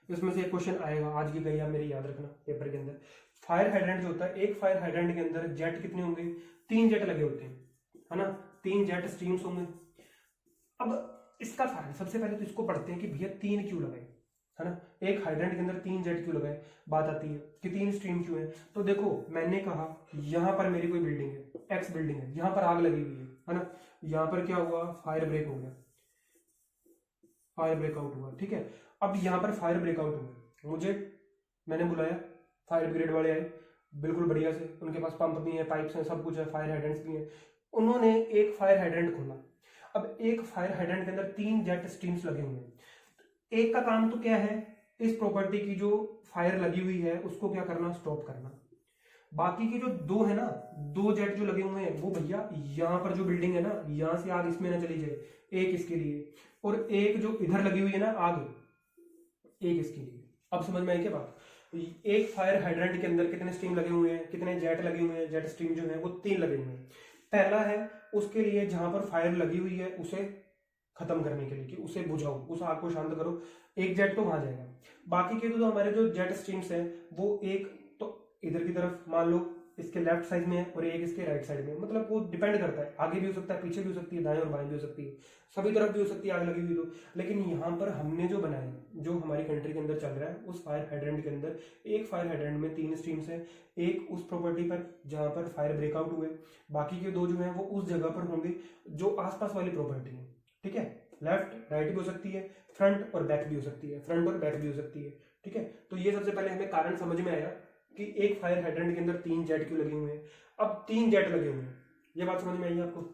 इसमें से एक क्वेश्चन आएगा आज की गई मेरी, याद रखना पेपर के अंदर। फायर हाइड्रेंट जो होता है, एक फायर हाइड्रेंट के अंदर जेट कितने होंगे, 3 जेट लगे होते हैं, है ना, 3 जेट स्ट्रीम्स होंगे। अब इसका कारण सबसे पहले तो इसको पढ़ते हैं कि भैया 3 क्यों लगाए, है ना, एक हाइड्रेंट के अंदर 3 जेट क्यों लगाए, बात आती है कि 3 स्ट्रीम क्यों है। तो देखो मैंने कहा यहां पर मेरी कोई बिल्डिंग है, एक्स बिल्डिंग है, यहां पर आग लगी हुई है ना, यहां पर क्या हुआ, फायर ब्रेक हो गया, फायर ब्रेकआउट हुआ, ठीक है। अब यहां पर फायर ब्रेकआउट हुआ, मुझे, मैंने बुलाया, फायर ब्रिगेड वाले आए, बिल्कुल बढ़िया से, उनके पास पंप भी है, पाइप्स हैं, सब कुछ है, फायर हाइड्रेंट्स भी हैं। उन्होंने एक फायर हाइड्रेंट खोला। अब एक फायर हाइड्रेंट के अंदर 3 जेट स्ट्रीम्स लगे हुए हैं। एक का काम तो क्या है, इस प्रॉपर्टी की जो फायर लगी हुई है उसको क्या करना, स्टॉप करना। बाकी के जो 2 है ना, 2 जेट जो लगे हुए हैं वो भैया यहाँ पर जो बिल्डिंग है ना, यहां से आग इसमें ना चली जाए, एक इसके लिए, और एक जो इधर लगी हुई है ना आग, एक इसके लिए। अब समझ में आई क्या बात? एक फायर हाइड्रेंट के अंदर कितने स्ट्रीम लगे हुए हैं, कितने जेट लगे हुए हैं, जेट स्ट्रीम जो है वो 3 लगे हुए हैं। पहला है उसके लिए जहां पर फायर लगी हुई है उसे खत्म करने के लिए, कि उसे बुझाओ, उस आग को शांत करो, एक जेट तो वहां जाएगा। बाकी के तो हमारे जो जेट स्ट्रीम्स हैं वो एक तो इधर की तरफ मान लो इसके लेफ्ट साइड में है और एक इसके राइट साइड में, मतलब वो डिपेंड करता है, आगे भी हो सकता है, पीछे भी हो सकती है, दाएं और बाएं भी हो सकती है, सभी तरफ भी हो सकती है आग लगी हुई तो। लेकिन यहाँ पर हमने जो बनाया, जो हमारी कंट्री के अंदर चल रहा है, उस फायर हाइड्रेंट के अंदर एक फायर हाइड्रेंट में 3 स्ट्रीम्स है। एक उस प्रॉपर्टी पर जहां पर फायर ब्रेकआउट हुए, बाकी के 2 जो है वो उस जगह पर होंगे जो आसपास वाली प्रॉपर्टी है। ठीक है, लेफ्ट राइट भी हो सकती है, फ्रंट और बैक भी हो सकती है, फ्रंट और बैक भी हो सकती है। ठीक है, तो ये सबसे पहले हमें कारण समझ में आया कि एक फायर हाइड्रेंट के अंदर 3 जेट क्यों लगे हुए हैं। अब 3 जेट लगे हुए हैं, ये बात समझ में आई आपको?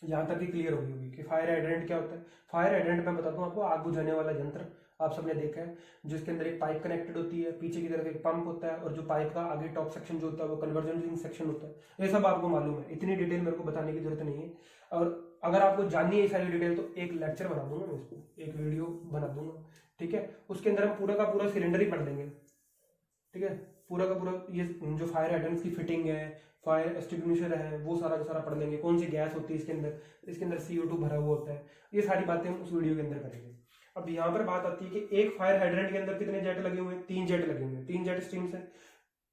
यहां तक ही क्लियर होगी कि फायर हाइड्रेंट क्या होता है। फायर हाइड्रेंट मैं बताता हूँ आपको, आग बुझाने वाला यंत्र आप सबने देखा है, जिसके अंदर एक पाइप कनेक्टेड होती है, पीछे की तरफ एक पंप होता है, और जो पाइप का आगे टॉप सेक्शन जो होता है वो कन्वर्जन सेक्शन होता है। ये सब आपको मालूम है, इतनी डिटेल मेरे को बताने की जरूरत नहीं है। और अगर आपको जाननी है सारी डिटेल तो एक लेक्चर बना दूंगा मैं, इसको एक वीडियो बना दूंगा। ठीक है, उसके अंदर हम पूरा का पूरा सिलेंडर ही पढ़ लेंगे। ठीक है, पूरा का पूरा ये जो फायर हाइड्रेंट्स की फिटिंग है, फायर एक्सटिंग्विशर है, वो सारा का सारा पढ़ लेंगे, कौन सी गैस होती है इसके अंदर CO2 भरा हुआ होता है, ये सारी बातें हम उस वीडियो के अंदर करेंगे। अब यहाँ पर बात आती है कि एक फायर हाइड्रेंट के अंदर कितने जेट लगे हुए हैं, 3 जेट लगे हुए हैं, 3 जेट स्ट्रीम्स है।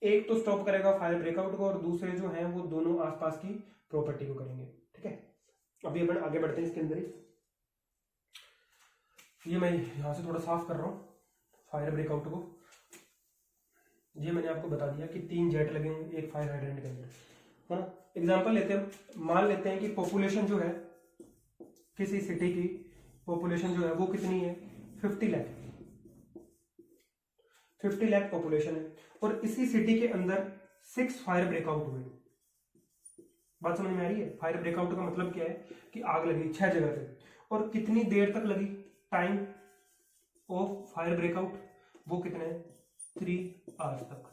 एक तो स्टॉप करेगा फायर ब्रेकआउट को, और दूसरे जो है वो दोनों आसपास की प्रॉपर्टी को करेंगे। ठीक है, अभी अपन आगे बढ़ते हैं इसके अंदर ही। ये मैं यहाँ से थोड़ा साफ कर रहा हूँ फायर ब्रेकआउट को। ये मैंने आपको बता दिया कि 3 जेट लगे हुए एक फायर हाइड्रेंट के अंदर, है ना। एग्जाम्पल लेते हैं, मान लेते हैं कि पॉपुलेशन जो है किसी सिटी की, पॉपुलेशन जो है वो कितनी है, 50 लाख, 50 लाख पॉपुलेशन है, और इसी सिटी के अंदर 6 फायर ब्रेकआउट हुए। बात समझ में आ रही है? फायर ब्रेकआउट का मतलब क्या है कि आग लगी 6 जगह पे, और कितनी देर तक लगी, टाइम ऑफ फायर ब्रेकआउट वो कितने है, 3 आवर्स तक।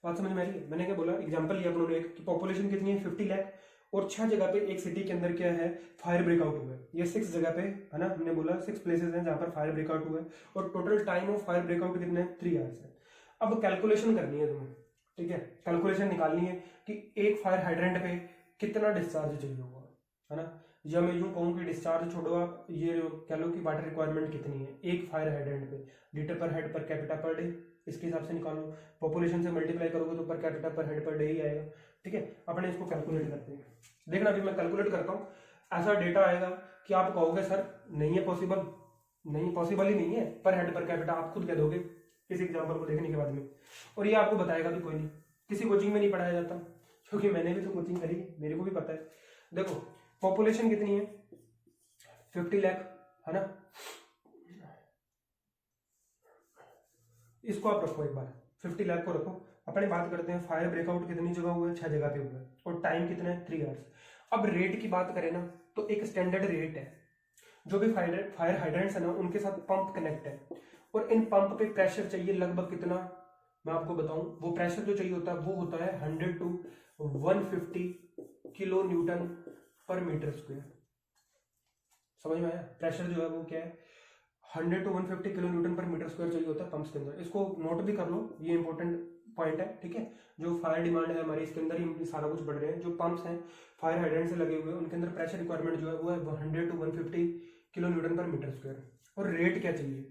बात समझ में आ रही है? मैंने क्या बोला, एग्जांपल लिया अपनों ने एक कि पॉपुलेशन कितनी है, 50 लाख, और 6 जगह पे एक सिटी के अंदर क्या है, फायर ब्रेकआउट हुआ है। ये 6 जगह पे है ना, हमने बोला 6 प्लेसेस हैं जहां पर फायर ब्रेकआउट हुआ है, और total time of fire breakout कितना है, 3 आवर्स है। अब कैलकुलेशन करनी है तुम्हें। ठीक है, कैलकुलेशन निकालनी है कि एक फायर हाइड्रेंट पे कितना डिस्चार्ज चाहिए होगा, है ना। या मैं यूं कहूँ कि डिस्चार्ज छोड़ो, आप ये कह लो कि वाटर रिक्वायरमेंट कितनी है एक फायर हाइड्रेंट पे, लीटर पर head per capita per day, इसके हिसाब से निकालो। पॉपुलेशन से मल्टीप्लाई करोगे तो पर कैपिटा पर हेड पर डे ही आएगा। ठीक है, अपने इसको कैलकुलेट करते हैं। देखना अभी मैं कैलकुलेट करता हूँ, ऐसा डेटा आएगा कि आप कहोगे सर नहीं है पॉसिबल, नहीं पॉसिबल ही नहीं है पर हेड पर कैपिटा, आप खुद कह दोगे इस एग्जाम्पल को देखने के बाद में। और ये आपको बताएगा कि कोई नहीं, किसी कोचिंग में नहीं पढ़ाया जाता, क्योंकि मैंने भी तो कोचिंग करी है, मेरे को भी पता है। देखो पॉपुलेशन कितनी है, 50 लाख, है ना। इसको आप रखो एक बार, 50 लाख को रखो। अपने बात करते हैं फायर ब्रेकआउट कितनी जगह हुआ है, 6 जगह पे हुआ है, और टाइम कितना है, 3 आवर्स। अब रेट की बात करें ना, तो एक स्टैंडर्ड रेट है। जो भी फायर हाइड्रेंट्स है ना उनके साथ पंप कनेक्ट है, और इन पंप पे प्रेशर चाहिए लगभग कितना, मैं आपको बताऊं, वो प्रेशर जो चाहिए होता है वो होता है 100 to 150 किलो न्यूटन पर मीटर स्क्वायर। समझ में आया? प्रेशर जो है वो क्या है, 100 to 150 किलो न्यूटन पर मीटर स्क्वायर चाहिए होता है पंप्स के अंदर। इसको नोट भी कर लो, ये इंपॉर्टेंट पॉइंट है। ठीक है, जो फायर डिमांड है हमारी इसके अंदर ही सारा कुछ बढ़ रहे हैं। जो पंप्स हैं फायर हाइड्रेंट से लगे हुए उनके अंदर प्रेशर रिक्वायरमेंट जो है वो है 100 to 150 किलो न्यूटन पर मीटर स्क्वायर। और रेट क्या चाहिए,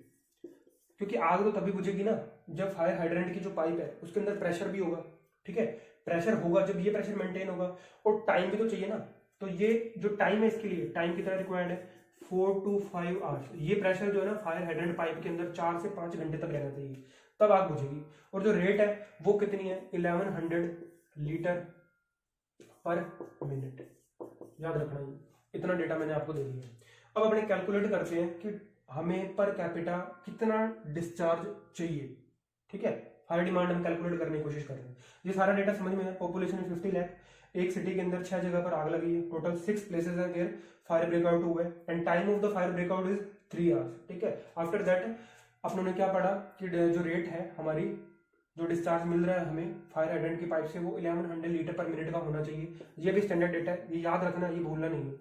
क्योंकि आग तो तभी बुझेगी ना जब फायर हाइड्रेंट की जो पाइप है उसके अंदर प्रेशर भी होगा। ठीक है, प्रेशर होगा जब ये प्रेशर मेंटेन होगा, और टाइम भी तो चाहिए ना। तो ये जो टाइम है इसके लिए, टाइम कितना रिक्वायर्ड है, 4 to 5 आवर्स। ये प्रेशर जो है ना फायर हाइड्रेंट पाइप के अंदर 4 से 5 घंटे तक रहना चाहिए, तब आग बुझेगी। और जो रेट है वो कितनी है, 1100 लीटर पर मिनट। याद रखना, इतना डेटा मैंने आपको दे दिया। अब अपने कैलकुलेट करते हैं कि हमें पर कैपिटा कितना डिस्चार्ज चाहिए। ठीक है, फायर डिमांड हम कैलकुलेट करने की कोशिश कर रहे हैं। ये सारा डेटा समझ में है। पॉपुलेशन 50 लाख, एक सिटी के अंदर 6 जगह पर आग लगी है, टोटल 6 प्लेसेस है वेयर फायर ब्रेकआउट हुआ है, and time of the fire breakout is 3 hours. ठीक है, आफ्टर दैट अपन ने क्या पढ़ा कि जो रेट है हमारी, जो डिस्चार्ज मिल रहा है हमें फायर हाइड्रेंट की पाइप से, वो 1100 लीटर पर मिनट का होना चाहिए। ये भी स्टैंडर्ड डेटा है, ये याद रखना, ये भूलना नहीं है।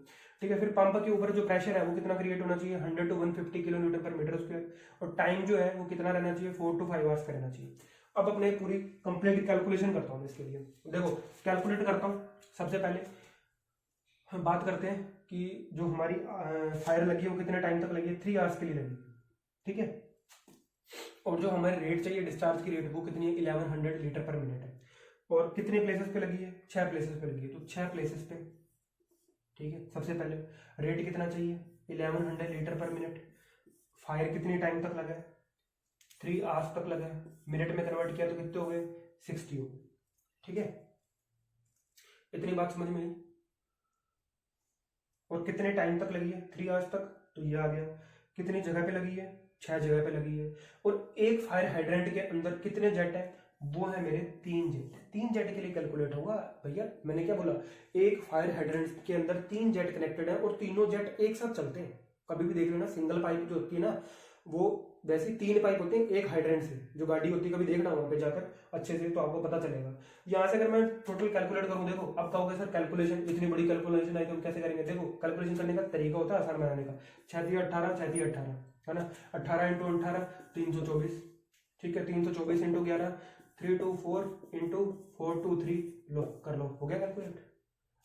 ठीक है, फिर पंप के ऊपर जो प्रेशर है वो कितना क्रिएट होना चाहिए, 100 to 150 किलो न्यूटन पर मीटर स्क्वायर, और टाइम जो है वो कितना रहना चाहिए, 4 to 5 आवर्स का रहना चाहिए। अब अपने पूरी कंप्लीट कैलकुलेशन करता हूँ इसके लिए। देखो कैलकुलेट करता हूँ। सबसे पहले हम बात करते हैं कि जो हमारी फायर लगी है वो कितने टाइम तक लगी है, 3 आवर्स के लिए लगी है। ठीक है, और जो हमारी रेट चाहिए डिस्चार्ज की रेट वो कितनी है, 1100 लीटर पर मिनट है, और कितने प्लेसेस पे लगी है, 6 प्लेसेस पे लगी है, तो 6 प्लेसेस पे। ठीक है, सबसे पहले रेट कितना चाहिए, 1100 लीटर पर मिनट, फायर कितनी टाइम तक लगा है, 3 आवर्स तक लगा है, मिनट में कन्वर्ट किया तो कितने हो गए, 60 हो गए। ठीक है, इतनी बात समझ में आई। और कितने टाइम तक लगी है, 3 आवर्स तक, तो ये आ गया। कितनी जगह पे लगी है, 6 जगह पे लगी है, और एक फायर हाइड्रेंट के अंदर कितने जेट है, वो है मेरे 3 जेट। 3 जेट के लिए कैलकुलेट होगा भैया, मैंने क्या बोला, एक फायर हाइड्रेंट के अंदर 3 जेट कनेक्टेड है, और तीनों जेट एक साथ चलते हैं। कभी भी देख लेना, सिंगल पाइप जो होती है ना, वो वैसे 3 पाइप होते हैं एक हाइड्रेंट से, जो गाड़ी होती है, कभी देखना वहां पे जाकर अच्छे से, तो आपको पता चलेगा। यहाँ से अगर मैं टोटल कैलकुलेट करूँ, देखो अब कहोगे सर कैलकुलेशन, इतनी बड़ी कैलकुलेशन आई तो हम कैसे करेंगे। देखो कैलकुलेशन करने का तरीका होता है आसान बनाने का, 6×18 6×18 है ना, 18 × 18 324। ठीक है, 324 × 11 324 × 423, लो कर लो, हो गया कैलकुलेट।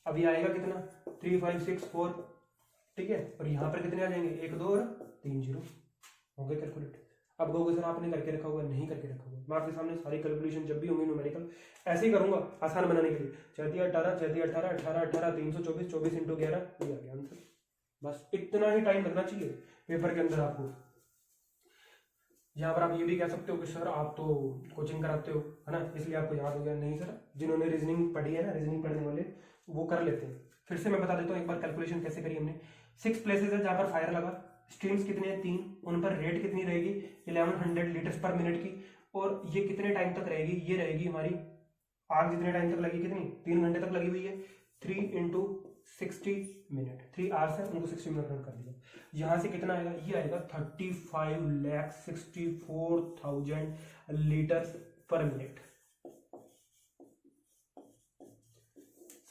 अब ये आएगा कितना, 3564। ठीक है, और यहाँ पर कितने आ जाएंगे, 1 2 और 3 0, हो गया कैलकुलेट। अब कहोगे सर आपने करके रखा हुआ, नहीं करके रखा हुआ, मैं आपके सामने सारी कैलकुलेशन जब भी होंगी न्यूमेरिकल ऐसे ही करूंगा आसान बनाने के लिए। 6×18 6×18 18 18 324 24 × 11, ये आ गया आंसर। बस इतना ही टाइम लगना चाहिए पेपर के अंदर आपको। यहाँ पर आप ये भी कह सकते हो कि सर आप तो कोचिंग कराते हो, है ना, इसलिए आपको याद हो गया। नहीं सर, जिन्होंने रीजनिंग पढ़ी है ना, रीजनिंग पढ़ने वाले वो कर लेते हैं। फिर से मैं बता देता हूँ एक बार कैलकुलेशन कैसे करी हमने। 6 प्लेसेस है जहाँ पर फायर लगा, स्ट्रीम्स कितने हैं, 3, उन पर रेट कितनी रहेगी, 1100 लीटर्स पर मिनट की, और ये कितने टाइम तक रहेगी, ये रहेगी हमारी आग जितने टाइम तक लगी, कितनी, 3 घंटे तक लगी हुई है, 3 × 60 मिनट, 3 आवर्स है, उनको 60 मिनट रन कर दिया। यहाँ से कितना आएगा, ये आएगा 35,64,000 लीटर पर मिनट।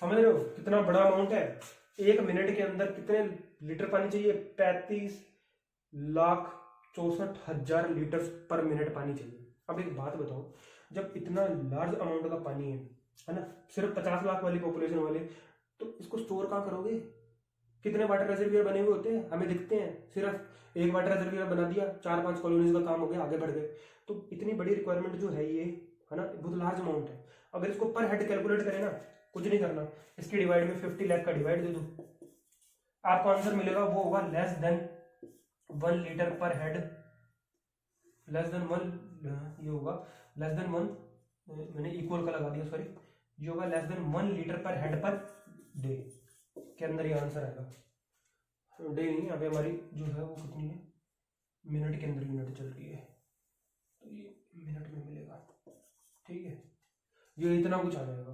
समझ रहे हो कितना बड़ा अमाउंट है। एक मिनट के अंदर कितने लीटर पानी चाहिए, 35,64,000 लीटर पर मिनट पानी चाहिए। अब एक बात बताओ, जब इतना लार्ज अमाउंट का पानी है ना, सिर्फ 50 लाख वाली पॉपुलेशन वाले, तो इसको स्टोर कहाँ करोगे। कितने वाटर रिजर्वियर बने हुए होते हैं, हमें दिखते हैं, सिर्फ एक वाटर रिजर्वियर बना दिया, 4-5 कॉलोनीज का काम हो गया, आगे बढ़ गए। तो इतनी बड़ी रिक्वायरमेंट जो है ये, है ना, बहुत लार्ज अमाउंट है। अगर इसको पर हेड कैलकुलेट करें ना, कुछ नहीं करना, इसकी डिवाइड में 50 लाख का डिवाइड दे दो, आपको आंसर मिलेगा, वो होगा लेस देन 1 लीटर पर हेड, लेस देन 1, ये होगा लेस देन 1, मैंने इक्वल का लगा दिया, सॉरी, ये होगा लेस देन 1 लीटर पर हेड पर डे के अंदर ये आंसर आएगा। डे नहीं, यहाँ पे हमारी जो है वो कितनी है, मिनट के अंदर यूनिट चल रही है, तो ये मिनट में मिलेगा। ठीक है, ये इतना कुछ आ जाएगा।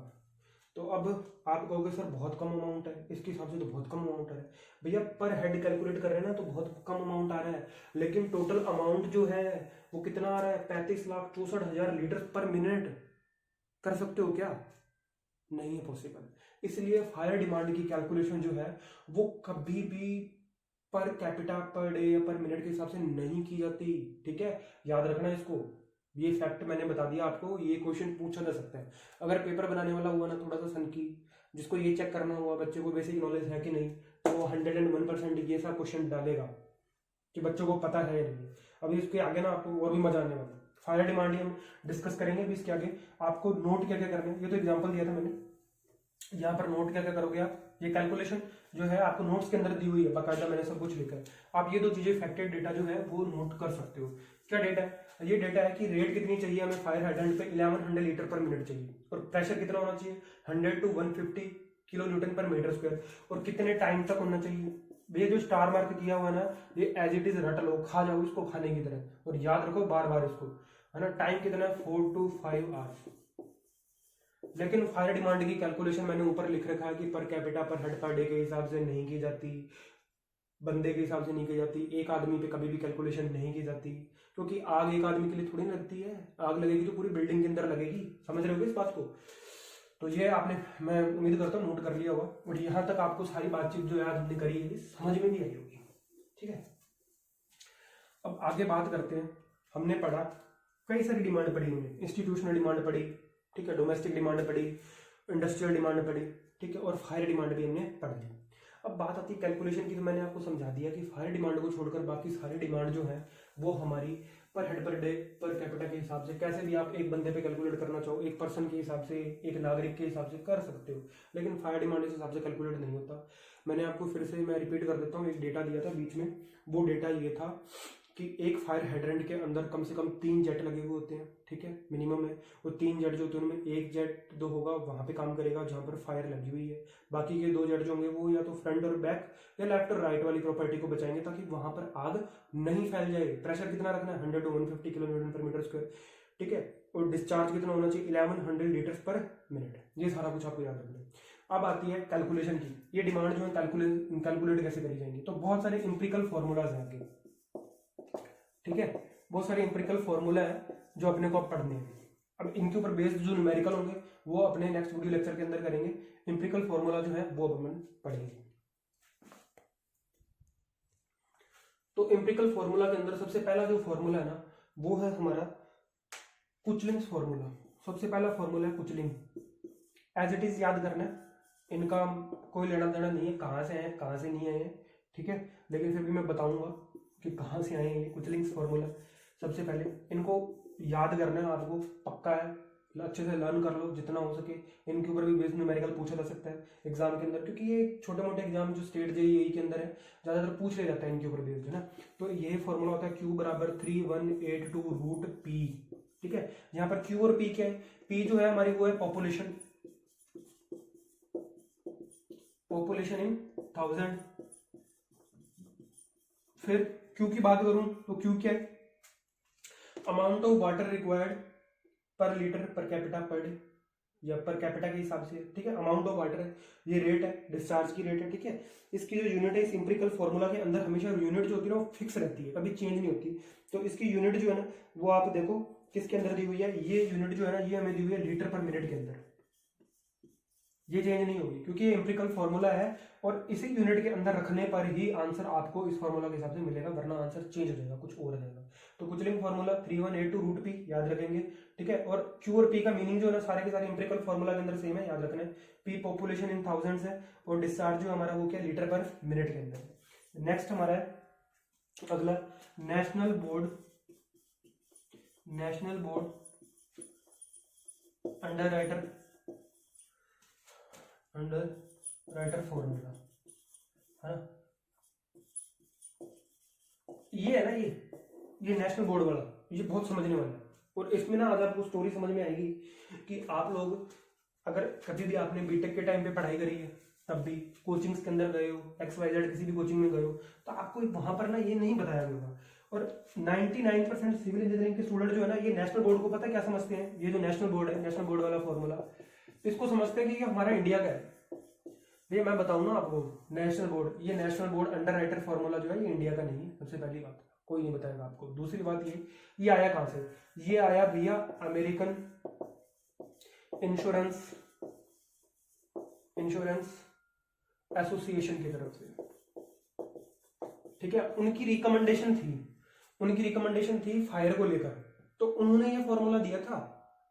तो अब आप कहोगे सर बहुत कम अमाउंट है, इसके हिसाब से तो बहुत कम अमाउंट है। भैया पर हेड कैलकुलेट कर रहे हैं ना, तो बहुत कम अमाउंट आ रहा है, लेकिन टोटल अमाउंट जो है वो कितना आ रहा है, 35,64,000 लीटर पर मिनट। कर सकते हो क्या, नहीं है पॉसिबल। इसलिए फायर डिमांड की कैलकुलेशन जो है वो कभी भी पर कैपिटा पर डे या पर मिनट के हिसाब से नहीं की जाती। ठीक है, याद रखना इसको, ये फैक्ट मैंने बता दिया आपको, ये क्वेश्चन पूछा जा सकता है। अगर पेपर बनाने वाला हुआ ना थोड़ा सा सनकी, जिसको ये चेक करना हुआ बच्चे को बेसिक नॉलेज है कि नहीं, तो वो 101% ये सा क्वेश्चन डालेगा कि बच्चों को पता है या नहीं। अभी इसके आगे ना आपको और भी मजा आने वाला है। फायर डिमांड हम डिस्कस करेंगे अभी इसके आगे। आपको नोट क्या क्या करने हैं, ये तो एग्जाम्पल दिया था मैंने, यहाँ पर नोट क्या क्या करोगे आप, ये कैलकुलेशन जो है आपको नोट्स के अंदर दी हुई है, बाकायदा मैंने सब कुछ लिखा है। आप ये 2 चीजें फैक्टेड डेटा जो है वो नोट कर सकते हो। क्या डेटा है, ये डेटा है कि रेट कितनी चाहिए हमें फायर हाइड्रेंट पे, 1100 लीटर पर मिनट चाहिए, और प्रेशर कितना होना चाहिए, 100 to 150 किलो न्यूटन पर मीटर स्क्वायर, और कितने टाइम तक होना चाहिए। भैया जो स्टार मार्क किया हुआ है ना, ये एज इट इज रट लो, खा जाओ इसको खाने की तरह, और याद रखो बार बार इसको। है ना। टाइम कितना है 4 to 5 आवर्स। लेकिन फायर डिमांड की कैलकुलेशन मैंने ऊपर लिख रखा है कि पर कैपिटा पर हेड पर डे के हिसाब से नहीं की जाती, बंदे के हिसाब से नहीं की जाती, एक आदमी पे कभी भी कैलकुलेशन नहीं की जाती, क्योंकि आग एक आदमी के लिए थोड़ी ना लगती है, आग लगेगी तो पूरी बिल्डिंग के अंदर लगेगी। समझ रहे हो इस बात को? तो ये आपने, मैं उम्मीद करता हूँ नोट कर लिया होगा, और यहाँ तक आपको सारी बातचीत जो आज हमने करी है समझ में भी आई होगी। ठीक है, अब आगे बात करते हैं। हमने पढ़ा कई सारी डिमांड पढ़ी हुई है, इंस्टीट्यूशनल डिमांड पढ़ी, ठीक है, डोमेस्टिक डिमांड पढ़ी, इंडस्ट्रियल डिमांड पढ़ी, ठीक है, और फायर डिमांड भी हमने पढ़ ली। अब बात आती है कैलकुलेशन की, तो मैंने आपको समझा दिया कि फायर डिमांड को छोड़कर बाकी सारी डिमांड जो है वो हमारी पर head per day per capita के हिसाब से, कैसे भी आप एक बंदे पे कैलकुलेट करना चाहो, एक पर्सन के हिसाब से, एक नागरिक के हिसाब से कर सकते हो, लेकिन फायर डिमांड इस हिसाब से कैलकुलेट नहीं होता। मैंने आपको फिर से मैं रिपीट कर देता हूँ, एक डेटा दिया था बीच में, वो डेटा ये था कि एक फायर हाइड्रेंट के अंदर कम से कम 3 जेट लगे हुए होते हैं, ठीक है, मिनिमम है। वो 3 जेट जो होते हैं उनमें एक जेट जो होगा वहां पे काम करेगा जहां पर फायर लगी हुई है, बाकी के 2 जेट जो होंगे वो या तो फ्रंट और बैक या लेफ्ट और राइट वाली प्रॉपर्टी को बचाएंगे, ताकि वहां पर आग नहीं फैल जाए। प्रेशर कितना रखना है 100 to 150 किलोमीटर पर मीटर स्क्वायर, ठीक है, और डिस्चार्ज कितना होना चाहिए 1100 लीटर्स पर मिनट। ये सारा कुछ आपको याद रखना है। अब आती है कैलकुलेशन की, ये डिमांड जो है कैलकुलेट कैसे करी जाएंगी। तो बहुत सारे इंपेरिकल फॉर्मूलाज हैं आगे, ठीक है, बहुत सारे इंपेरिकल फॉर्मूला है जो अपने को अब पढ़ने हैं। अब इनके ऊपर बेस्ड जो न्यूमेरिकल होंगे वो अपने नेक्स्ट वीडियो लेक्चर के अंदर करेंगे। इंपेरिकल फॉर्मूला जो है वो अब हम पढ़ेंगे। तो इंपेरिकल फॉर्मूला के अंदर सबसे पहला जो फॉर्मूला है ना वो है हमारा कुचलिंग्स फॉर्मूला। सबसे पहला फॉर्मूला है कुचलिंग, एज इट इज याद करना है, इनका कोई लेना देना नहीं है कहाँ से आए कहाँ से नहीं आए हैं, ठीक है, लेकिन फिर भी मैं बताऊंगा कि कहाँ से आए हैं ये कुचलिंग्स फॉर्मूला। सबसे पहले इनको याद करना है आपको, पक्का है, अच्छे से लर्न कर लो जितना हो सके। इनके ऊपर भी बेस्ड न्यूमेरिकल पूछा जा सकता है एग्जाम के अंदर, क्योंकि ये छोटे मोटे एग्जाम जो स्टेट जेईई के अंदर है ज्यादातर पूछ लिया जाता है इनके ऊपर बेस्ड, है ना। तो ये फॉर्मूला होता है Q बराबर 3182 रूट P, ठीक है। यहाँ पर Q और P क्या है, P जो है हमारी वो है पॉपुलेशन, पॉपुलेशन इन 1000। फिर Q की बात करूं तो Q क्या है, अमाउंट ऑफ वाटर रिक्वायर्ड पर litre per capita per day, या पर कैपिटा के हिसाब से, ठीक है। अमाउंट ऑफ वाटर है, ये रेट है, डिस्चार्ज की रेट है, ठीक है। इसकी जो यूनिट है इस इंपेरिकल फॉर्मूला के अंदर हमेशा यूनिट जो होती है ना वो फिक्स रहती है, कभी चेंज नहीं होती। तो इसकी यूनिट जो है ना वो आप देखो किसके अंदर दी हुई है, ये यूनिट जो है ना ये हमें दी हुई है लीटर पर मिनट के अंदर, ये चेंज नहीं होगी क्योंकि ये इंपेरिकल फॉर्मूला है, और इसी यूनिट के अंदर रखने पर ही आंसर आपको इस फॉर्मूला के हिसाब से मिलेगा, वरना आंसर चेंज हो जाएगा, कुछ और आ जाएगा। तो कुचलिंग फॉर्मूला 3182 रूट P याद रखेंगे, ठीक है। और Q और P का मीनिंग जो है ना सारे के सारे इंपेरिकल फॉर्मूला के अंदर सेम है, याद रखना है। P पॉपुलेशन इन थाउजेंड्स है, और डिस्चार्ज जो हमारा वो क्या लीटर पर मिनट के अंदर। नेक्स्ट हमारा है अगला नेशनल बोर्ड अंडर फॉर्मूला, है ना। ये है ना, ये नेशनल बोर्ड वाला, ये बहुत समझने वाला है। और इसमें ना आज आपको स्टोरी समझ में आएगी कि आप लोग अगर कभी भी आपने बीटेक के टाइम पे पढ़ाई करी है, तब भी कोचिंग्स के अंदर गए हो, XYZ किसी भी कोचिंग में गए हो, तो आपको वहां पर ना ये नहीं बताया गया होगा। और 99% सिविल इंजीनियरिंग के स्टूडेंट जो है ना ये नेशनल बोर्ड को पता है क्या समझते हैं, ये जो नेशनल बोर्ड है, नेशनल बोर्ड वाला फॉर्मूला, इसको समझते हैं कि ये हमारा इंडिया का है। ये मैं बताऊं ना आपको, नेशनल बोर्ड, ये national board under writer formula जो है ये इंडिया का नहीं है, सबसे पहली बात, कोई नहीं बताएगा आपको। दूसरी बात ये आया कहां से, ये आया भैया अमेरिकन इंश्योरेंस एसोसिएशन की तरफ से, ठीक है। उनकी रिकमेंडेशन थी फायर को लेकर, तो उन्होंने ये फॉर्मूला दिया था,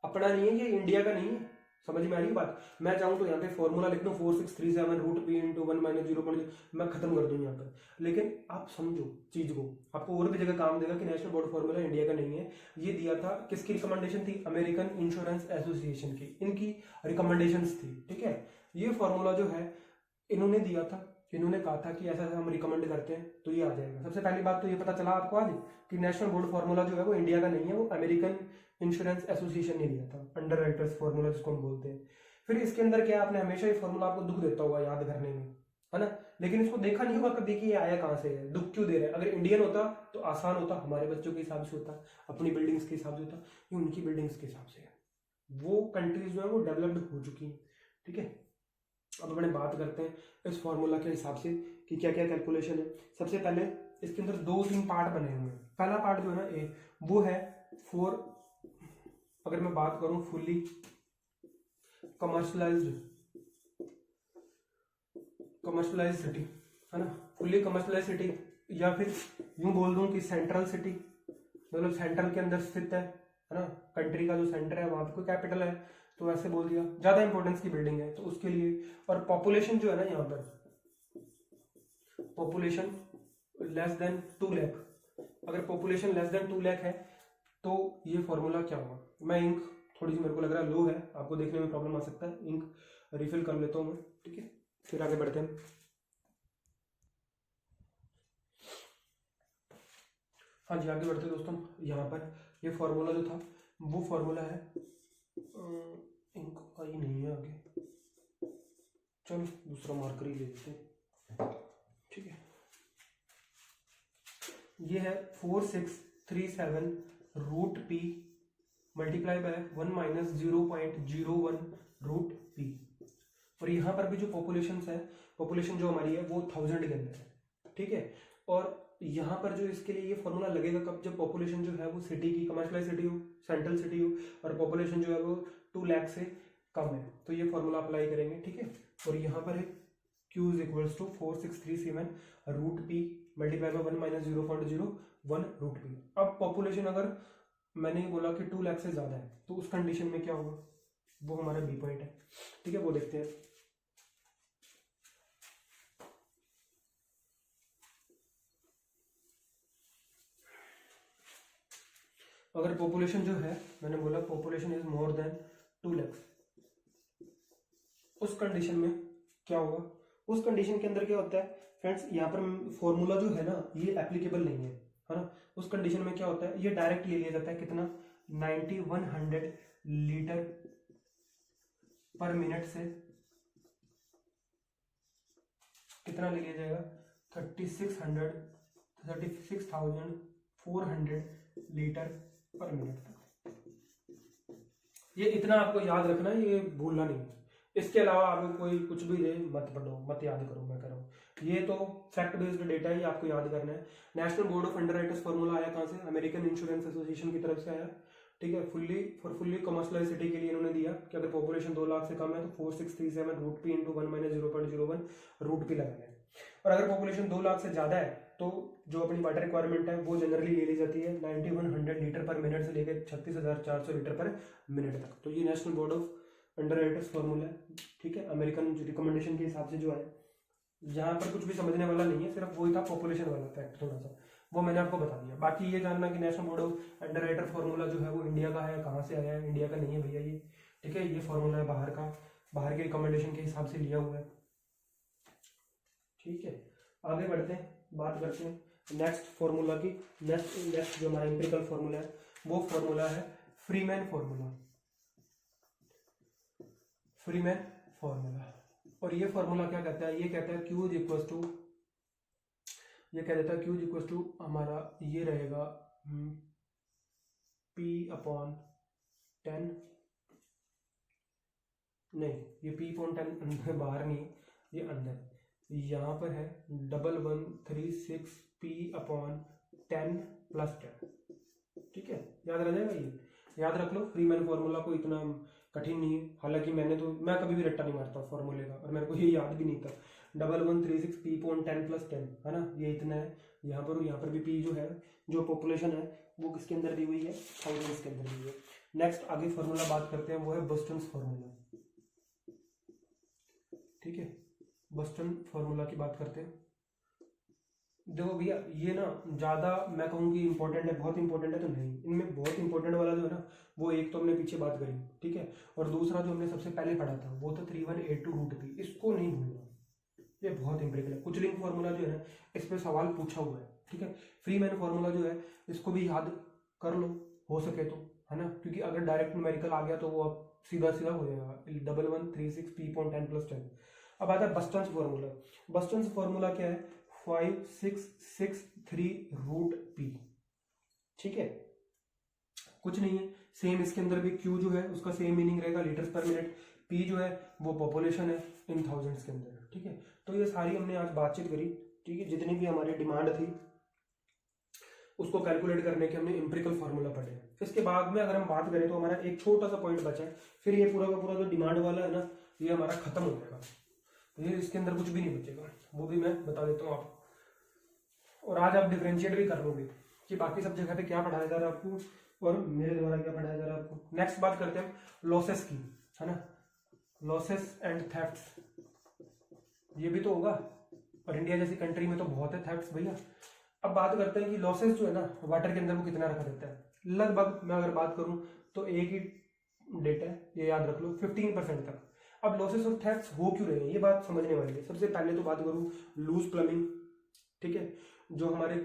अपना नहीं है, ये इंडिया का नहीं है। समझ में आ रही बात। मैं चाहूं तो यहाँ पे फॉर्मूला लिख दूं 4637 रूट P इंटू 1 माइनस 0.0, मैं खत्म कर दूं यहाँ पर। लेकिन आप समझो चीज को, आपको और भी जगह काम देगा कि नेशनल बोर्ड फॉर्मूला इंडिया का नहीं है। ये दिया था किसकी रिकमेंडेशन थी, अमेरिकन इंश्योरेंस एसोसिएशन की, इनकी रिकमेंडेशन थी, ठीक है। ये फॉर्मूला जो है इन्होंने दिया था, इन्होंने कहा था कि ऐसा हम रिकमेंड करते हैं, तो ये आ जाएगा। सबसे पहली बात तो ये पता चला आपको आज कि नेशनल बोर्ड फॉर्मूला जो है वो इंडिया का नहीं है, वो अमेरिकन इंश्योरेंस एसोसिएशन ने दिया था, अंडर राइटर्स फॉर्मूला जिसको हम बोलते हैं। फिर इसके अंदर क्या, आपने हमेशा ये फॉर्मूला आपको दुख देता होगा याद करने में, है ना। लेकिन इसको देखा नहीं होगा कभी कि ये आया कहाँ से है, दुख क्यों दे रहा है। अगर इंडियन होता तो आसान होता, हमारे बच्चों के हिसाब से होता, अपनी बिल्डिंग्स के हिसाब से होता, ये उनकी बिल्डिंग्स के हिसाब से है। वो कंट्रीज जो है वो डेवलप्ड हो चुकी हैं, ठीक है। अब अपने बात करते हैं इस फॉर्मूला के हिसाब से कि क्या क्या कैलकुलेशन है। सबसे पहले इसके अंदर 2-3 पार्ट बने हुए हैं। पहला पार्ट जो है ना ए, वो है फॉर, अगर मैं बात करूं फुल्ली कमर्शलाइज सिटी, है ना, फुल्ली कमर्शलाइज सिटी, या फिर यूं बोल दूं कि सेंट्रल सिटी, मतलब सेंट्रल के अंदर स्थित है ना, कंट्री का जो सेंटर है वहां पे कोई कैपिटल है, तो ऐसे बोल दिया, ज्यादा इंपॉर्टेंस की बिल्डिंग है तो उसके लिए। और पॉपुलेशन जो है ना, यहाँ पर पॉपुलेशन लेस देन 2 लाख, अगर पॉपुलेशन लेस देन 2 लाख है तो ये फॉर्मूला क्या होगा। मैं इंक थोड़ी सी मेरे को लग रहा है लो है, आपको देखने में प्रॉब्लम आ सकता है, इंक रिफिल कर लेता हूँ मैं, ठीक है, फिर आगे बढ़ते हैं। हाँ जी, आगे बढ़ते हैं दोस्तों। यहाँ पर ये फॉर्मूला जो था वो फॉर्मूला है, इंक आई नहीं है आगे, चलो दूसरा मार्कर ही ले लेते हैं, ठीक है। ये है 4637 रूट पी मल्टीप्लाई बाय 1 माइनस 0.01 रूट पी। और यहाँ पर भी जो पॉपुलेशन है, पॉपुलेशन जो हमारी है वो 1000 के अंदर है, ठीक है। और यहाँ पर जो इसके लिए ये फॉर्मूला लगेगा कब, जब पॉपुलेशन जो है वो सिटी की कमर्शियलाइज सिटी हो, सेंट्रल सिटी हो, और पॉपुलेशन जो है वो 2 लाख से कम है, तो ये फॉर्मूला अप्लाई करेंगे, ठीक है। और यहाँ पर है Q is equals to 4637 root P multiply by 1 माइनस 0.01 रूट पी। अब पॉपुलेशन अगर मैंने बोला कि 2 लाख से ज्यादा है तो उस कंडीशन में क्या होगा, वो हमारा बी पॉइंट है, ठीक है, वो देखते हैं। अगर पॉपुलेशन जो है, मैंने बोला population is more than 2 lakh, उस कंडीशन में क्या होगा। उस कंडीशन के अंदर क्या होता है फ्रेंड्स, यहाँ पर फॉर्मूला जो है ना ये एप्लीकेबल नहीं है ना। उस कंडीशन में क्या होता है, ये डायरेक्ट ले लिया जाता है कितना, 9100 लीटर पर मिनट से कितना ले लिया जाएगा, 36,400 लीटर पर मिनट तक। ये इतना आपको याद रखना है, ये भूलना नहीं है। इसके अलावा आपको कोई कुछ भी दे मत पढ़ो, मत याद करो, मैं कह रहा हूँ ये तो फैक्ट बेस्ड डेटा ही आपको याद करना है। National board of underwriters formula आया कहाँ से, अमेरिकन इंश्योरेंस एसोसिएशन की तरफ से आया, ठीक है। फुल्ली कमर्शियलाइज सिटी के लिए इन्होंने दिया कि अगर पॉपुलेशन 2 लाख से कम है तो 4637 रूट पी इंटू 1 माइनस 0.01 रूट पी लगाना है। और अगर पॉपुलेशन 2 लाख से ज्यादा है तो जो अपनी वाटर रिक्वायरमेंट है वो जनरली ले ली जाती है 9100 लीटर पर मिनट से लेकर 36,400 लीटर पर मिनट तक। तो ये national board of underwriters formula है, ठीक है, अमेरिकन रिकमेंडेशन के हिसाब से जो है। यहाँ पर कुछ भी समझने वाला नहीं है, सिर्फ वही था पॉपुलेशन वाला फैक्ट थोड़ा सा, वो मैंने आपको बता दिया। बाकी ये जानना कि national board of underwriter formula जो है वो इंडिया का है, कहाँ से आया है, इंडिया का नहीं है भैया ये, ठीक है। ये फॉर्मूला है बाहर का, बाहर के रिकमेंडेशन के हिसाब से लिया हुआ है, ठीक है। आगे बढ़ते हैं, बात करते हैं नेक्स्ट फॉर्मूला की। नेक्स्ट जो हमारा एम्पिरिकल फॉर्मूला है वो फॉर्मूला है फ्रीमैन फॉर्मूला, फ्रीमैन फॉर्मूला। और ये फॉर्मूला क्या कहता है, ये कहता है Q इज इक्वल टू, ये कह देता है Q इज इक्वल टू हमारा ये रहेगा P/10, नहीं ये P/10 बाहर नहीं, ये अंदर, यहाँ पर है 1136 P/10 + 10, ठीक है, याद रह जाएगा, ये याद रख लो। फ्रीमैन फॉर्मूला को इतना कठिन नहीं है, हालांकि मैं कभी भी रट्टा नहीं मारता फॉर्मूले का, और मेरे को ये याद भी नहीं था। 1136 P/10 + 10, है ना, ये इतना है यहाँ पर। और यहाँ पर भी P जो है, जो पॉपुलेशन है वो किसके अंदर दी हुई है, थाउजेंड्स के अंदर दी हुई है। नेक्स्ट आगे फॉर्मूला बात करते हैं, वो है बस्टन फॉर्मूला, ठीक है। बस्टन फॉर्मूला की बात करते हैं। देखो भैया ये ना ज्यादा मैं कहूँ कि इंपॉर्टेंट है, बहुत इंपॉर्टेंट है तो नहीं, इनमें बहुत इंपॉर्टेंट वाला जो है ना वो एक तो हमने पीछे बात करी, ठीक है, और दूसरा जो हमने सबसे पहले पढ़ा था वो था 3182 रूट पी, इसको नहीं भूलना, ये बहुत इंपॉर्टेंट है। कुचलिंग फॉर्मूला जो है ना इस पर सवाल पूछा हुआ है, ठीक है। फ्रीमैन फॉर्मूला जो है इसको भी याद कर लो हो सके तो, है ना, क्योंकि अगर डायरेक्ट न्यूमेरिकल आ गया तो वो अब सीधा सीधा हो जाएगा 1136 P/10 + 10। अब आता है बस्टन्स फॉर्मूला। बस्टन्स फॉर्मूला क्या है, 5663 √p। ठीक है, कुछ नहीं है, सेम इसके अंदर भी Q जो है उसका सेम मीनिंग रहेगा, लीटर्स पर मिनट। P जो है वो पॉपुलेशन है इन थाउजेंड्स के अंदर। ठीक है, तो ये सारी हमने आज बातचीत करी। ठीक है, जितनी भी हमारी डिमांड थी उसको कैलकुलेट करने के हमने एम्पिरिकल फार्मूला पढ़े। इसके बाद में अगर हम बात करें तो हमारा एक छोटा सा पॉइंट बचा है, फिर ये पूरा का पूरा जो डिमांड वाला है ना ये हमारा खत्म हो जाएगा, ये इसके अंदर कुछ भी नहीं बचेगा, वो भी मैं बता देता हूँ आपको। और आज आप डिफरेंशिएट भी कर लोगे कि बाकी सब जगह पे क्या पढ़ाया जा रहा है आपको और मेरे द्वारा क्या पढ़ाया जा रहा है आपको। नेक्स्ट बात करते हैं लॉसेस की, है ना, लॉसेस एंड थेफ्ट्स, ये भी तो होगा, और इंडिया जैसी कंट्री में तो बहुत है थेफ्ट्स भैया। अब बात करते हैं कि लॉसेस जो है ना वाटर के अंदर वो कितना रखा देता है। लगभग मैं अगर बात करूं तो एक ही डेट है, ये याद रख लो, 15% तक। अब लॉसेस और थेफ्ट्स हो क्यों रहे हैं ये बात समझने वाली है। सबसे पहले तो बात करूं लूज प्लम्बिंग। ठीक है, जो हमारे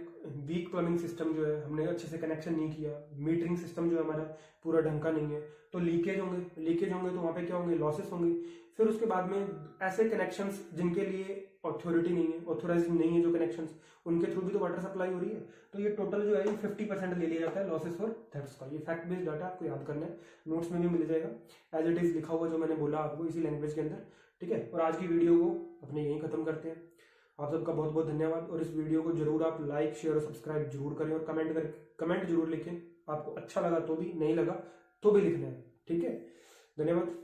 वीक प्लम्बिंग सिस्टम जो है हमने अच्छे से कनेक्शन नहीं किया, मीटरिंग सिस्टम जो है हमारा पूरा ढंग का नहीं है, तो लीकेज होंगे तो वहाँ पे क्या होंगे, लॉसेस होंगे। फिर उसके बाद में ऐसे कनेक्शंस जिनके लिए अथॉरिटी नहीं है, ऑथोराइज नहीं है जो कनेक्शंस, उनके थ्रू भी तो वाटर सप्लाई हो रही है। तो ये टोटल जो है ये 50% ले लिया जाता है लॉसेस और थेफ्ट्स का। ये फैक्ट बेस्ड डाटा आपको याद करना है, नोट्स में भी मिल जाएगा एज इट इज लिखा हुआ जो मैंने बोला आपको इसी लैंग्वेज के अंदर। ठीक है, और आज की वीडियो को अपने यहीं खत्म करते हैं। आप सबका बहुत बहुत धन्यवाद, और इस वीडियो को जरूर आप लाइक शेयर और सब्सक्राइब जरूर करें, और कमेंट जरूर लिखें। आपको अच्छा लगा तो भी, नहीं लगा तो भी लिखना है। ठीक है, धन्यवाद।